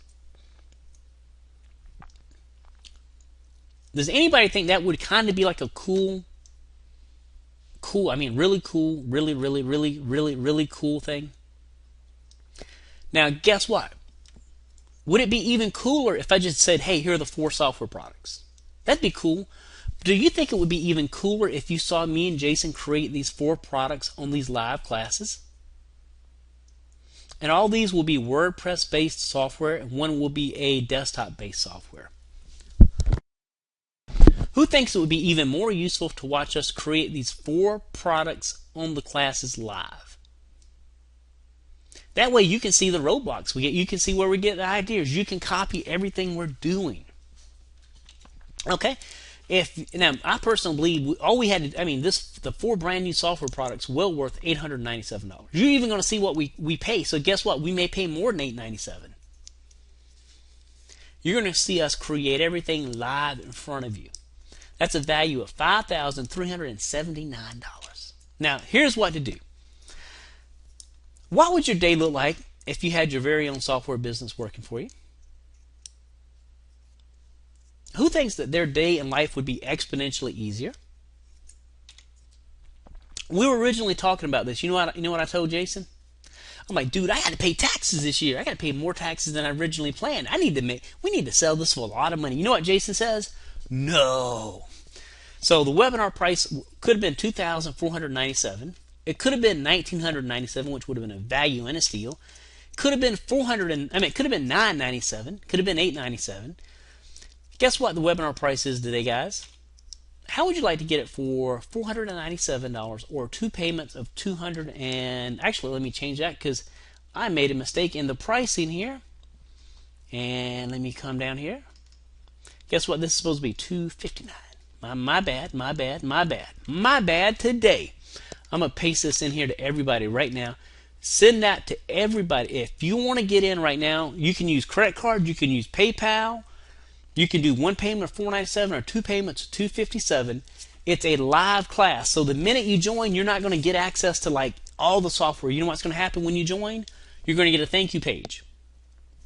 Does anybody think that would kind of be like a cool, I mean, really cool, really cool thing? Now, guess what? Would it be even cooler if I just said, hey, here are the 4 software products? That'd be cool. Do you think it would be even cooler if you saw me and Jason create these 4 products on these live classes? And all these will be WordPress-based software, and one will be a desktop-based software. Who thinks it would be even more useful to watch us create these 4 products on the classes live? That way you can see the roadblocks we get. You can see where we get the ideas. You can copy everything we're doing. Okay? Now, I personally believe all we had to, the 4 brand new software products well worth $897. You're even going to see what we pay. So guess what? We may pay more than $897. You're going to see us create everything live in front of you. That's a value of $5,379. Now, here's what to do. What would your day look like if you had your very own software business working for you? Who thinks that their day in life would be exponentially easier? We were originally talking about this. You know what I told Jason? I'm like, dude, I had to pay taxes this year. I got to pay more taxes than I originally planned. We need to sell this for a lot of money. You know what Jason says? No. So the webinar price could have been $2,497. It could have been $1,997, which would have been a value and a steal. Could have been it could have been $997. Could have been $897. Guess what the webinar price is today, guys? How would you like to get it for $497 or two payments of $200? And actually, let me change that because I made a mistake in the pricing here. And let me come down here. Guess what? This is supposed to be $259. My bad today. I'm gonna paste this in here to everybody right now. Send that to everybody. If you want to get in right now, you can use credit card, you can use PayPal. You can do one payment of $497 or two payments of $257. It's a live class. So the minute you join, you're not going to get access to like all the software. You know what's going to happen when you join? You're going to get a thank you page.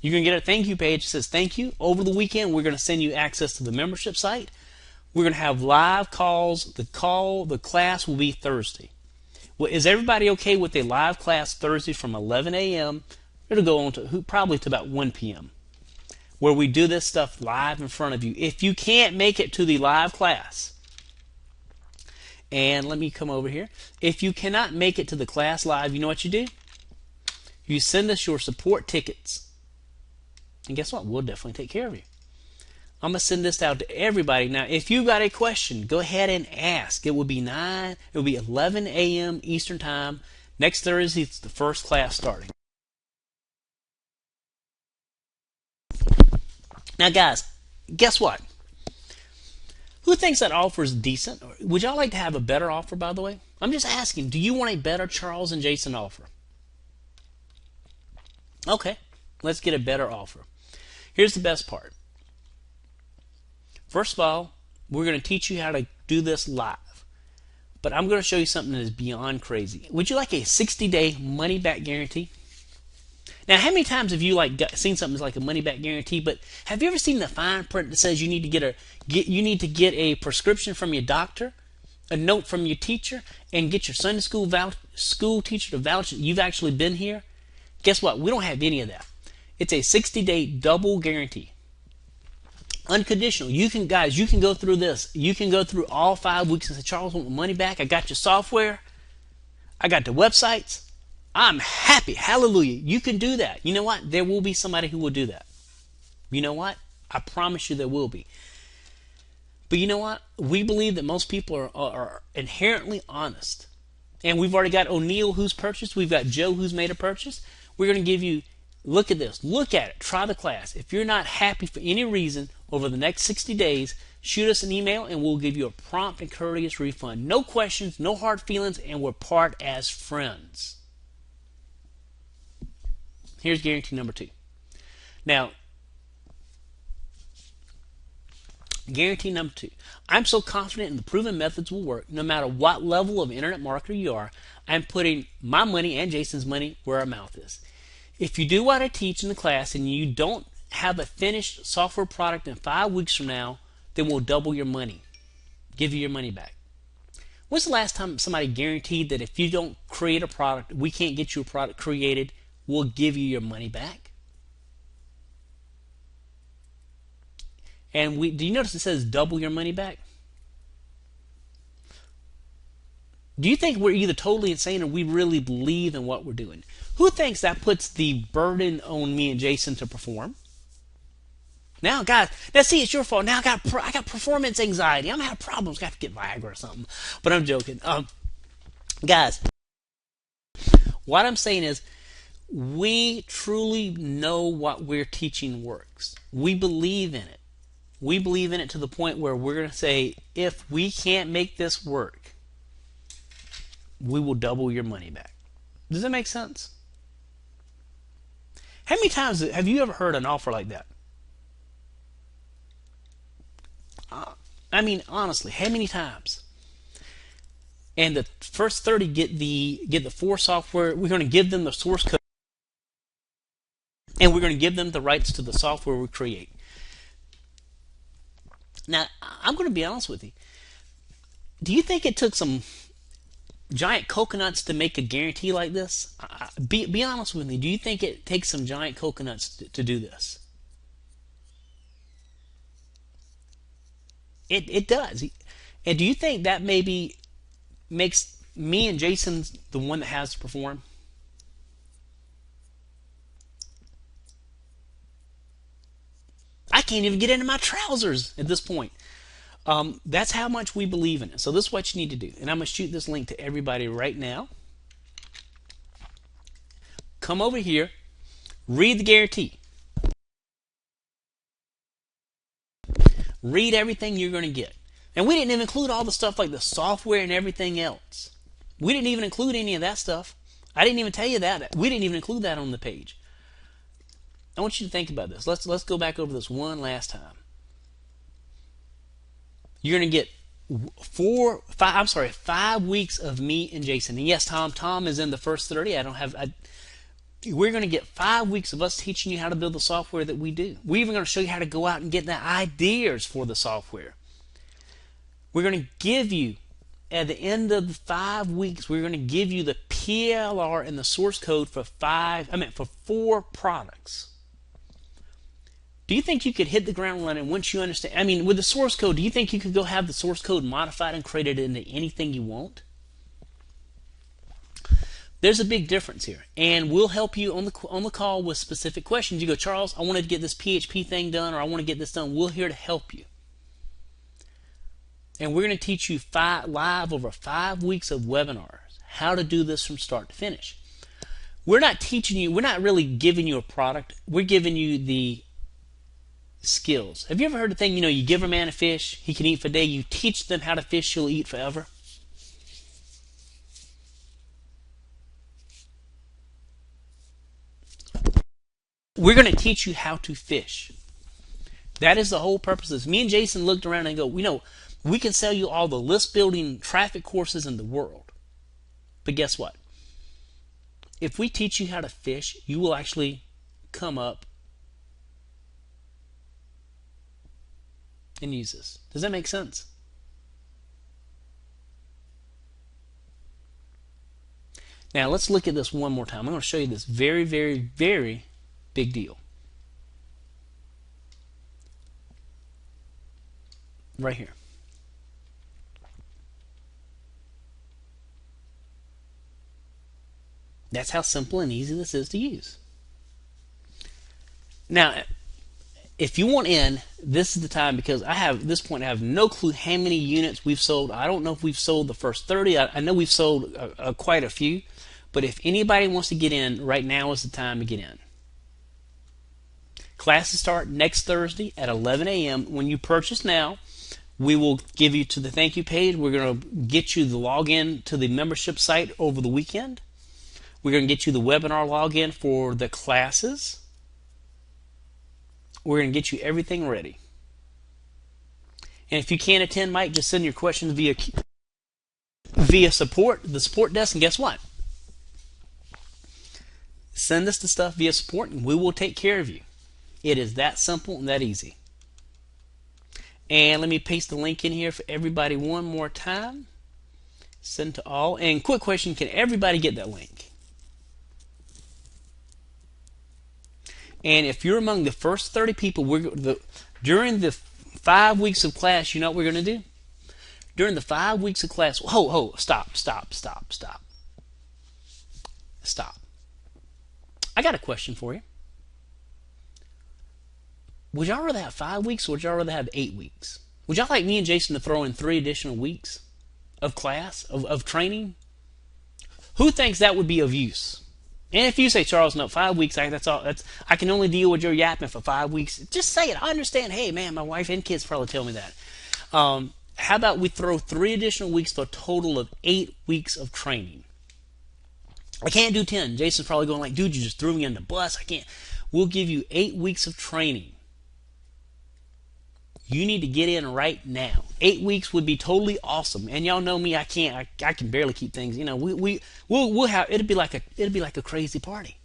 You're going to get a thank you page that says thank you. Over the weekend, we're going to send you access to the membership site. We're going to have live calls. The class will be Thursday. Well, is everybody okay with a live class Thursday from 11 a.m.? It'll go on to probably to about 1 p.m. where we do this stuff live in front of you. If you can't make it to the live class, and let me come over here. If you cannot make it to the class live, you know what you do? You send us your support tickets. And guess what? We'll definitely take care of you. I'm going to send this out to everybody. Now, if you got a question, go ahead and ask. It will be 11 a.m. Eastern Time. Next Thursday, it's the first class starting. Now, guys, guess what? Who thinks that offer is decent? Would y'all like to have a better offer, by the way? I'm just asking, do you want a better Charles and Jason offer? Okay, let's get a better offer. Here's the best part. First of all, we're going to teach you how to do this live. But I'm going to show you something that is beyond crazy. Would you like a 60-day money-back guarantee? Now, how many times have you seen something like a money-back guarantee? But have you ever seen the fine print that says you need to get a prescription from your doctor, a note from your teacher, and get your Sunday school teacher to vouch that you've actually been here? Guess what? We don't have any of that. It's a 60-day double guarantee, unconditional. You can go through this. You can go through all 5 weeks and say, Charles, I want my money back. I got your software. I got the websites. I'm happy. Hallelujah. You can do that. You know what? There will be somebody who will do that. You know what? I promise you there will be. But you know what? We believe that most people are inherently honest. And we've already got O'Neill who's purchased. We've got Joe who's made a purchase. We're going to give you, look at this. Look at it. Try the class. If you're not happy for any reason over the next 60 days, shoot us an email and we'll give you a prompt and courteous refund. No questions, no hard feelings, and we're part as friends. Here's guarantee number 2. Now, guarantee number 2. I'm so confident in the proven methods will work. No matter what level of internet marketer you are, I'm putting my money and Jason's money where our mouth is. If you do what I teach in the class and you don't have a finished software product in 5 weeks from now, then we'll double your money. Give you your money back. When's the last time somebody guaranteed that if you don't create a product, we can't get you a product created, we'll give you your money back? And do you notice it says double your money back? Do you think we're either totally insane or we really believe in what we're doing? Who thinks that puts the burden on me and Jason to perform? Now, guys, now see, it's your fault. Now I got performance anxiety. I'm having problems. Got to get Viagra or something. But I'm joking. Guys, what I'm saying is, we truly know what we're teaching works. We believe in it. We believe in it to the point where we're going to say, if we can't make this work, we will double your money back. Does that make sense? How many times have you ever heard an offer like that? I mean, honestly, how many times? And the first 30 get the 4 software. We're going to give them the source code, and we're going to give them the rights to the software we create. Now, I'm going to be honest with you. Do you think it took some giant coconuts to make a guarantee like this? Be honest with me. Do you think it takes some giant coconuts to do this? It does. And do you think that maybe makes me and Jason the one that has to perform? can't even get into my trousers at this point. That's how much we believe in it. So this is what you need to do. And I'm going to shoot this link to everybody right now. Come over here, read the guarantee. Read everything you're going to get. And we didn't even include all the stuff like the software and everything else. We didn't even include any of that stuff. I didn't even tell you that. We didn't even include that on the page. I want you to think about this. Let's go back over this one last time. You're going to get 5 weeks of me and Jason. And yes, Tom is in the first 30. We're going to get 5 weeks of us teaching you how to build the software that we do. We're even going to show you how to go out and get the ideas for the software. We're going to give you, at the end of the 5 weeks, we're going to give you the PLR and the source code for 4 products. Do you think you could hit the ground running once you understand? With the source code, do you think you could go have the source code modified and created into anything you want? There's a big difference here, and we'll help you on the call with specific questions. You go, Charles, I wanted to get this PHP thing done, or I want to get this done. We're here to help you. And we're going to teach you live over 5 weeks of webinars how to do this from start to finish. We're not teaching you, we're not really giving you a product. We're giving you the skills. Have you ever heard the thing, you give a man a fish, he can eat for a day. You teach them how to fish, he'll eat forever. We're going to teach you how to fish. That is the whole purpose of this. Me and Jason looked around and go, we can sell you all the list building traffic courses in the world. But guess what? If we teach you how to fish, you will actually come up and use this. Does that make sense? Now let's look at this one more time. I'm going to show you this very, very, very big deal. Right here. That's how simple and easy this is to use. Now, if you want in, this is the time, because at this point I have no clue how many units we've sold. I don't know if we've sold the first 30. I know we've sold quite a few. But if anybody wants to get in, right now is the time to get in. Classes start next Thursday at 11 a.m. When you purchase now, we will give you to the thank you page. We're going to get you the login to the membership site over the weekend. We're going to get you the webinar login for the classes. We're going to get you everything ready. And if you can't attend, Mike, just send your questions via support, the support desk, and guess what? Send us the stuff via support, and we will take care of you. It is that simple and that easy. And let me paste the link in here for everybody one more time. Send to all. And quick question, can everybody get that link? And if you're among the first 30 people, during the 5 weeks of class, you know what we're going to do? During the 5 weeks of class, stop. I got a question for you. Would y'all rather have 5 weeks, or would y'all rather have 8 weeks? Would y'all like me and Jason to throw in 3 additional weeks of class, of training? Who thinks that would be of use? And if you say, Charles, no, 5 weeks, that's all. I can only deal with your yapping for 5 weeks. Just say it. I understand. Hey, man, my wife and kids probably tell me that. How about we throw 3 additional weeks for a total of 8 weeks of training? I can't do 10. Jason's probably going like, dude, you just threw me on the bus. I can't. We'll give you 8 weeks of training. You need to get in right now. 8 weeks would be totally awesome. And y'all know me, I can't. I can barely keep things. We'll have. It'll be like a crazy party.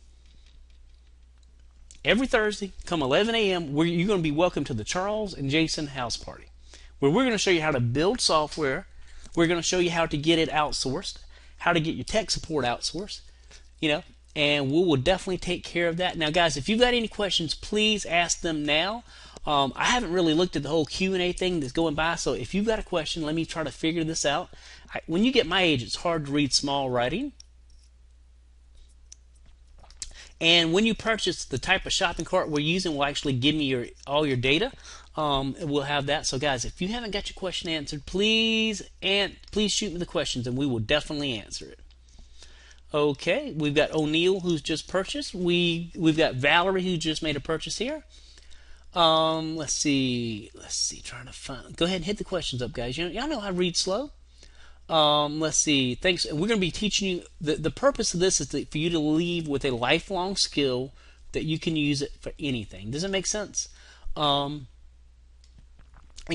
Every Thursday, come 11 a.m., you're going to be welcome to the Charles and Jason house party, where we're going to show you how to build software. We're going to show you how to get it outsourced, how to get your tech support outsourced. And we will definitely take care of that. Now, guys, if you've got any questions, please ask them now. I haven't really looked at the whole Q&A thing that's going by, so if you've got a question, let me try to figure this out. When you get my age, it's hard to read small writing. And when you purchase, the type of shopping cart we're using will actually give me all your data. We'll have that. So guys, if you haven't got your question answered, please shoot me the questions and we will definitely answer it. Okay, we've got O'Neill who's just purchased. We've got Valerie who just made a purchase here. Let's see, trying to find. Go ahead and hit the questions up, guys. Y'all know I read slow. Let's see. Thanks. We're going to be teaching you. The purpose of this is for you to leave with a lifelong skill that you can use it for anything. Does that make sense? And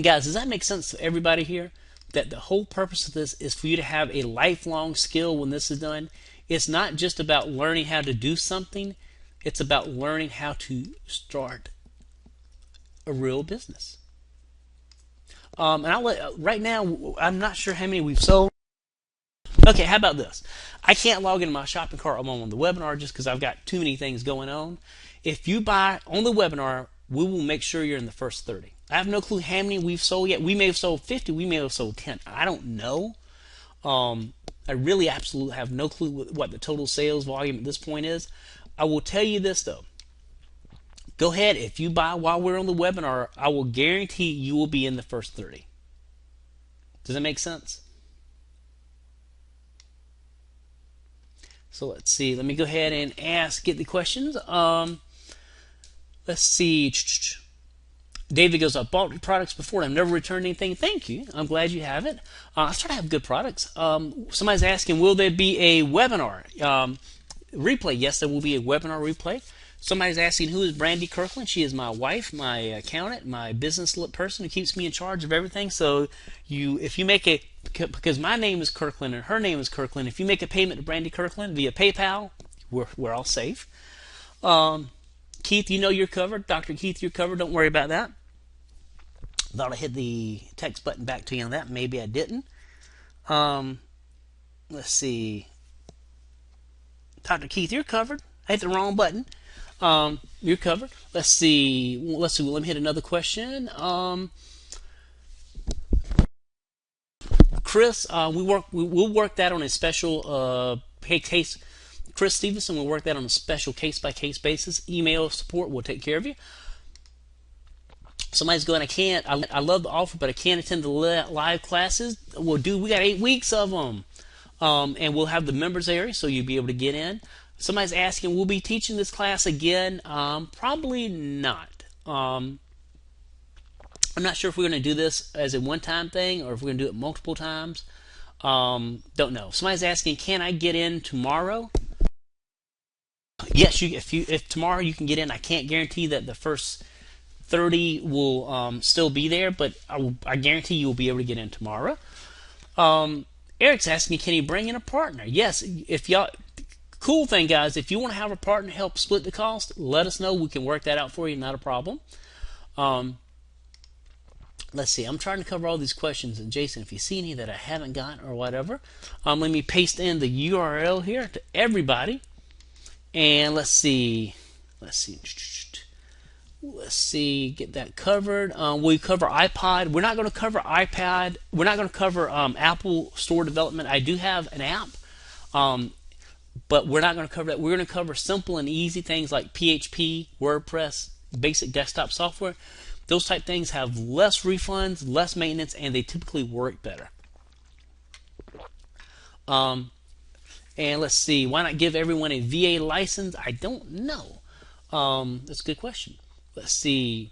guys, does that make sense to everybody here? That the whole purpose of this is for you to have a lifelong skill when this is done. It's not just about learning how to do something. It's about learning how to start a real business. And right now, I'm not sure how many we've sold. Okay, how about this? I can't log into my shopping cart on the webinar just because I've got too many things going on. If you buy on the webinar, we will make sure you're in the first 30. I have no clue how many we've sold yet. We may have sold 50. We may have sold 10. I don't know. I really absolutely have no clue what the total sales volume at this point is. I will tell you this, though. Go ahead, if you buy while we're on the webinar, I will guarantee you will be in the first 30. Does that make sense? So let's see. Let me go ahead and get the questions. Let's see. David goes, I've bought products before and I've never returned anything. Thank you. I'm glad you have it. I try to have good products. Somebody's asking, will there be a webinar replay? Yes, there will be a webinar replay. Somebody's asking, who is Brandy Kirkland? She is my wife, my accountant, my business person who keeps me in charge of everything. So if you make because my name is Kirkland and her name is Kirkland, if you make a payment to Brandy Kirkland via PayPal, we're all safe. Keith, you know you're covered. Dr. Keith, you're covered. Don't worry about that. Thought I hit the text button back to you on that. Maybe I didn't. Let's see. Dr. Keith, you're covered. I hit the wrong button. You're covered. Let's see. Let me hit another question. Chris, we'll work that on a special case. Chris Stevenson will work that on a special case-by-case basis. Email support will take care of you. Somebody's going, I love the offer, but I can't attend the live classes. Well, dude, we got 8 weeks of them. And we'll have the members area, so you'll be able to get in. Somebody's asking, we'll be teaching this class again? Probably not. I'm not sure if we're going to do this as a one-time thing or if we're going to do it multiple times. Don't know. Somebody's asking, can I get in tomorrow? Yes, if tomorrow you can get in. I can't guarantee that the first 30 will still be there, but I guarantee you will be able to get in tomorrow. Eric's asking, can he bring in a partner? Yes, if y'all. Cool thing, guys, if you want to have a partner help split the cost, let us know. We can work that out for you. Not a problem. Let's see. I'm trying to cover all these questions. And Jason, if you see any that I haven't got or whatever, let me paste in the URL here to everybody. And let's see. Get that covered. We cover iPod. We're not going to cover iPad. We're not going to cover Apple Store development. I do have an app. But we're not going to cover that. We're going to cover simple and easy things like PHP, WordPress, basic desktop software. Those type things have less refunds, less maintenance, and they typically work better. And let's see. Why not give everyone a VA license? I don't know. That's a good question. Let's see.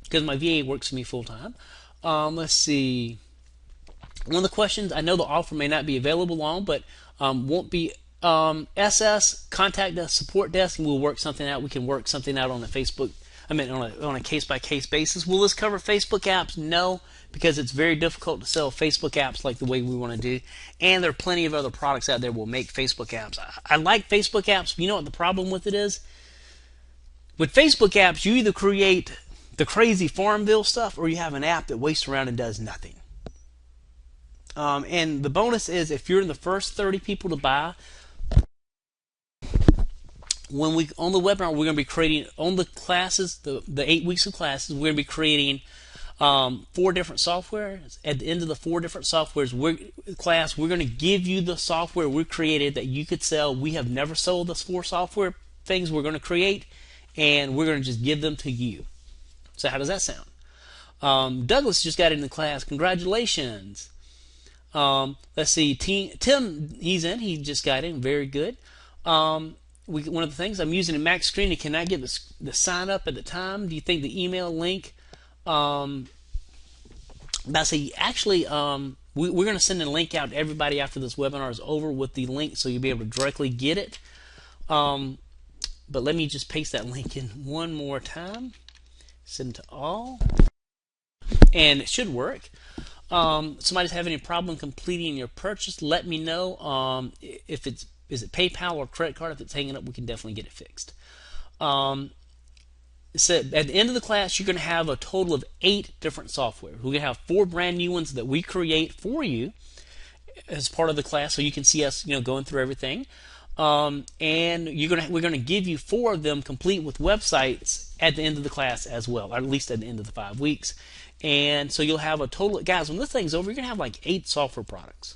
Because my VA works for me full time. Let's see. One of the questions, I know the offer may not be available long, but won't be SS, contact us, support desk, and we'll work something out. We can work something out on a Facebook, on a case-by-case basis. Will this cover Facebook apps? No, because it's very difficult to sell Facebook apps like the way we want to do. And there are plenty of other products out there that will make Facebook apps. I like Facebook apps, but you know what the problem with it is? With Facebook apps, you either create the crazy Farmville stuff or you have an app that wastes around and does nothing. And the bonus is if you're in the first 30 people to buy, on the webinar, we're going to be creating, on the classes, the 8 weeks of classes, we're going to be creating 4 different softwares. At the end of the 4 different softwares we're going to give you the software we created that you could sell. We have never sold this 4 things we're going to create, and we're going to just give them to you. So how does that sound? Douglas just got into class. Congratulations. Let's see. Tim, he's in. He just got in. Very good. One of the things I'm using a Mac screen. Can I get the sign up at the time? Do you think the email link? Actually, we're going to send a link out to everybody after this webinar is over with the link, so you'll be able to directly get it. But let me just paste that link in one more time. Send to all, and it should work. Somebody's having a problem completing your purchase, let me know. If is it PayPal or credit card? If it's hanging up, we can definitely get it fixed. So at the end of the class, you're going to have a total of 8 different software. We're going to have 4 brand new ones that we create for you as part of the class, so you can see us, going through everything. And we're going to give you 4 of them complete with websites at the end of the class as well, or at least at the end of the 5 weeks. And so you'll have a total, guys, when this thing's over, you're going to have like 8 software products.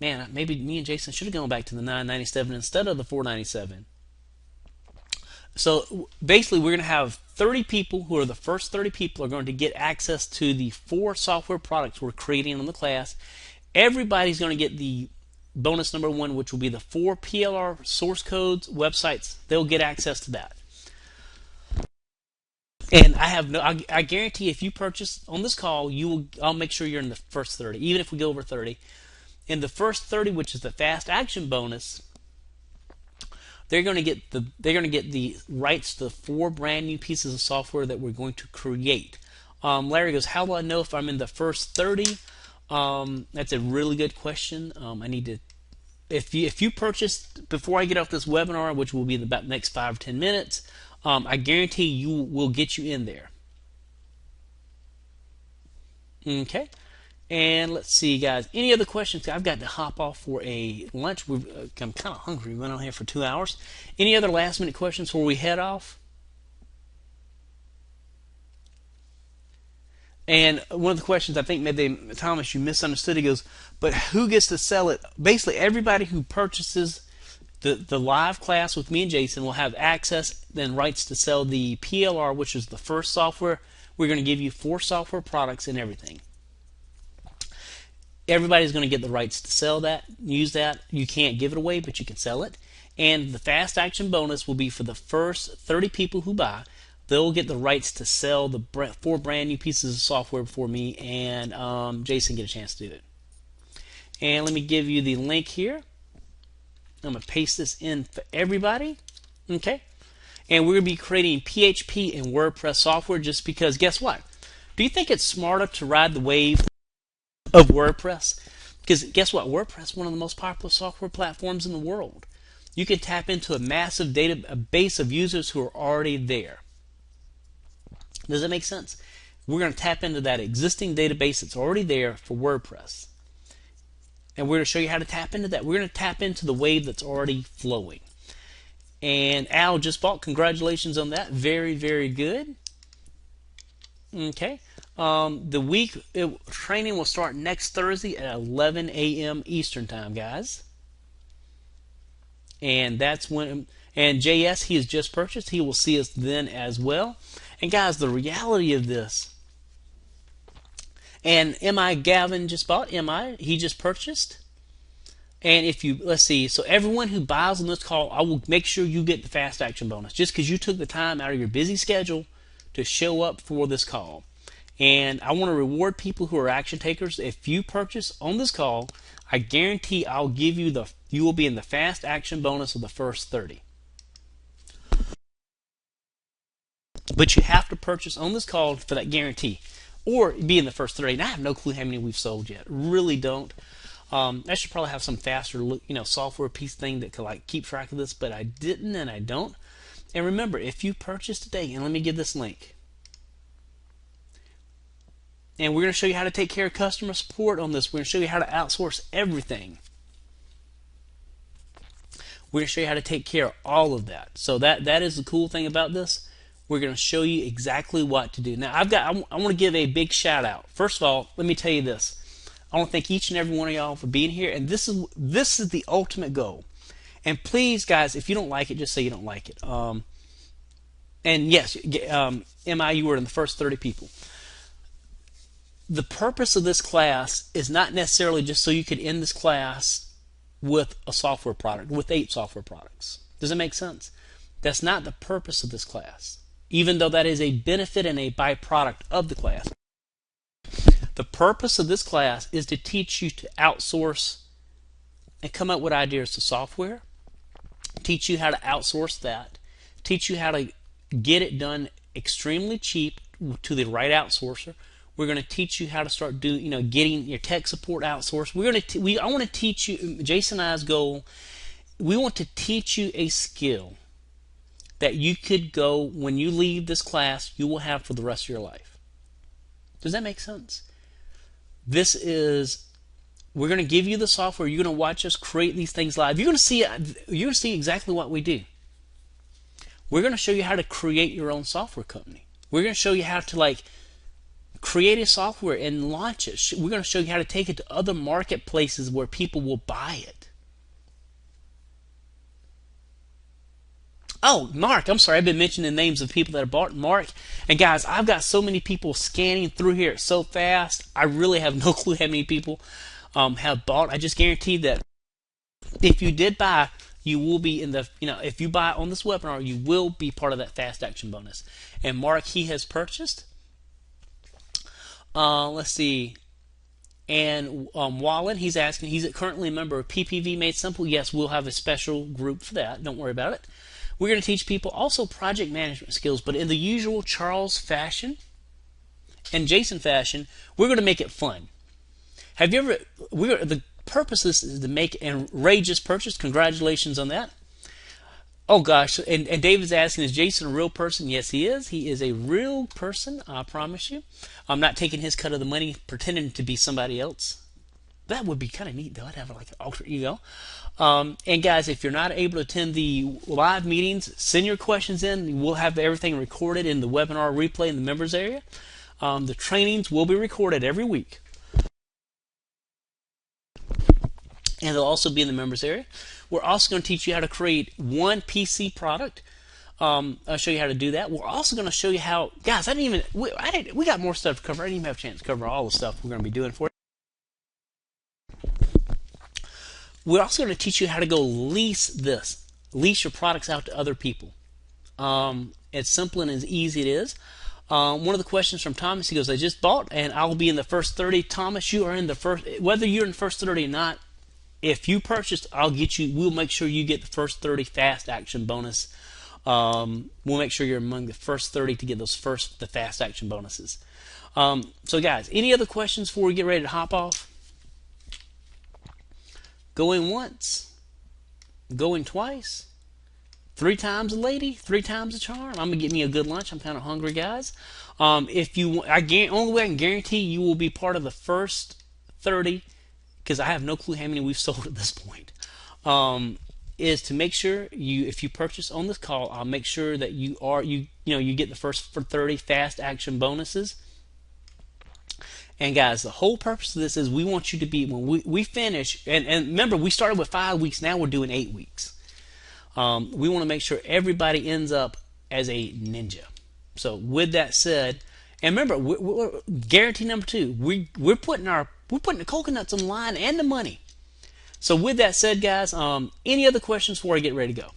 Man, maybe me and Jason should have gone back to the $9.97 instead of the $4.97. So basically, we're going to have 30 people who are the first 30 people are going to get access to the 4 software products we're creating in the class. Everybody's going to get the bonus number 1, which will be the 4 PLR source codes websites. They'll get access to that. And I guarantee if you purchase on this call, I'll make sure you're in the first 30, even if we go over 30. In the first 30, which is the fast action bonus, they're going to get the rights to the 4 brand new pieces of software that we're going to create. Larry goes, how do I know if I'm in the first 30? That's a really good question. I need to. If you purchase before I get off this webinar, which will be in about the next 5 or 10 minutes, I guarantee you will get you in there. Okay. And let's see, guys. Any other questions? I've got to hop off for a lunch. I'm kind of hungry. We went on here for 2 hours. Any other last-minute questions before we head off? And one of the questions, I think maybe Thomas, you misunderstood. He goes, but who gets to sell it? Basically, everybody who purchases the live class with me and Jason will have access, then rights to sell the PLR, which is the first software. We're going to give you 4 software products and everything. Everybody's going to get the rights to sell that, use that. You can't give it away, but you can sell it. And the fast action bonus will be for the first 30 people who buy. They'll get the rights to sell the 4 brand new pieces of software before me and Jason get a chance to do it. And let me give you the link here. I'm going to paste this in for everybody. Okay. And we're going to be creating PHP and WordPress software just because, guess what? Do you think it's smarter to ride the wave of WordPress? Because guess what? WordPress is one of the most popular software platforms in the world. You can tap into a massive base of users who are already there. Does that make sense? We're going to tap into that existing database that's already there for WordPress. And we're going to show you how to tap into that. We're going to tap into the wave that's already flowing. And Al just bought. Congratulations on that. Very, very good. Okay. Training will start next Thursday at 11 a.m. Eastern Time, guys. And that's when. And JS, he has just purchased. He will see us then as well. And guys, the reality of this. And MI Gavin just bought. MI, he just purchased. And if you, let's see, so everyone who buys on this call, I will make sure you get the fast action bonus just because you took the time out of your busy schedule to show up for this call. And I want to reward people who are action takers. If you purchase on this call, I guarantee I'll give you you will be in the fast action bonus of the first 30. But you have to purchase on this call for that guarantee, or be in the first 30. And I have no clue how many we've sold yet. Really don't. I should probably have some faster, software piece thing that could keep track of this, but I didn't and I don't. And remember, if you purchase today, and let me give this link. And we're going to show you how to take care of customer support on this. We're going to show you how to outsource everything. We're going to show you how to take care of all of that. So that is the cool thing about this. We're going to show you exactly what to do. Now, I want to give a big shout out. First of all, let me tell you this. I want to thank each and every one of y'all for being here. And this is the ultimate goal. And please, guys, if you don't like it, just say you don't like it. And yes, MI, you were in the first 30 people. The purpose of this class is not necessarily just so you could end this class with a software product, with 8 software products. Does it make sense? That's not the purpose of this class, even though that is a benefit and a byproduct of the class. The purpose of this class is to teach you to outsource and come up with ideas to software, teach you how to outsource that, teach you how to get it done extremely cheap to the right outsourcer. We're going to teach you how to start getting your tech support outsourced. I want to teach you, Jason and I's goal, we want to teach you a skill that you could go, when you leave this class, you will have for the rest of your life. Does that make sense? We're going to give you the software. You're going to watch us create these things live. You're going to see exactly what we do. We're going to show you how to create your own software company. We're going to show you how to create a software and launch it. We're going to show you how to take it to other marketplaces where people will buy it. Oh, Mark, I'm sorry, I've been mentioning the names of people that have bought. Mark, and guys, I've got so many people scanning through here so fast, I really have no clue how many people have bought. I just guarantee that if you did buy, you will be in the, if you buy on this webinar, you will be part of that fast action bonus. And Mark, he has purchased. Let's see. And Wallen, he's asking, he's currently a member of PPV Made Simple. Yes, we'll have a special group for that. Don't worry about it. We're going to teach people also project management skills, but in the usual Charles fashion and Jason fashion, we're going to make it fun. Have you ever, the purpose of this is to make, and Ray just purchased, congratulations on that. Oh gosh, and David's asking, is Jason a real person? Yes, he is. He is a real person, I promise you. I'm not taking his cut of the money, pretending to be somebody else. That would be kind of neat, though. I'd have like an alter ego. And guys, if you're not able to attend the live meetings, send your questions in. We'll have everything recorded in the webinar replay in the members area. The trainings will be recorded every week. And they'll also be in the members area. We're also going to teach you how to create one PC product. I'll show you how to do that. We're also going to show you how, guys, we got more stuff to cover. I didn't even have a chance to cover all the stuff we're going to be doing for you. We're also going to teach you how to go lease your products out to other people. It's simple and as easy it is. One of the questions from Thomas, he goes, I just bought and I'll be in the first 30. Thomas, you are in the first, whether you're in the first 30 or not, if you purchased, we'll make sure you get the first 30 fast action bonus. We'll make sure you're among the first 30 to get the fast action bonuses. So guys, any other questions before we get ready to hop off? Going once, going twice, 3 times a lady, 3 times a charm. I'm gonna get me a good lunch. I'm kind of hungry, guys. Only way I can guarantee you will be part of the first 30, because I have no clue how many we've sold at this point. Is to make sure if you purchase on this call, I'll make sure that you get the first 30 fast action bonuses. And guys, the whole purpose of this is we want you to be, when we finish, and remember, we started with 5 weeks, now we're doing 8 weeks. We want to make sure everybody ends up as a ninja. So with that said, and remember, we're guarantee number 2, we're putting the coconuts on the line and the money. So with that said, guys, any other questions before I get ready to go?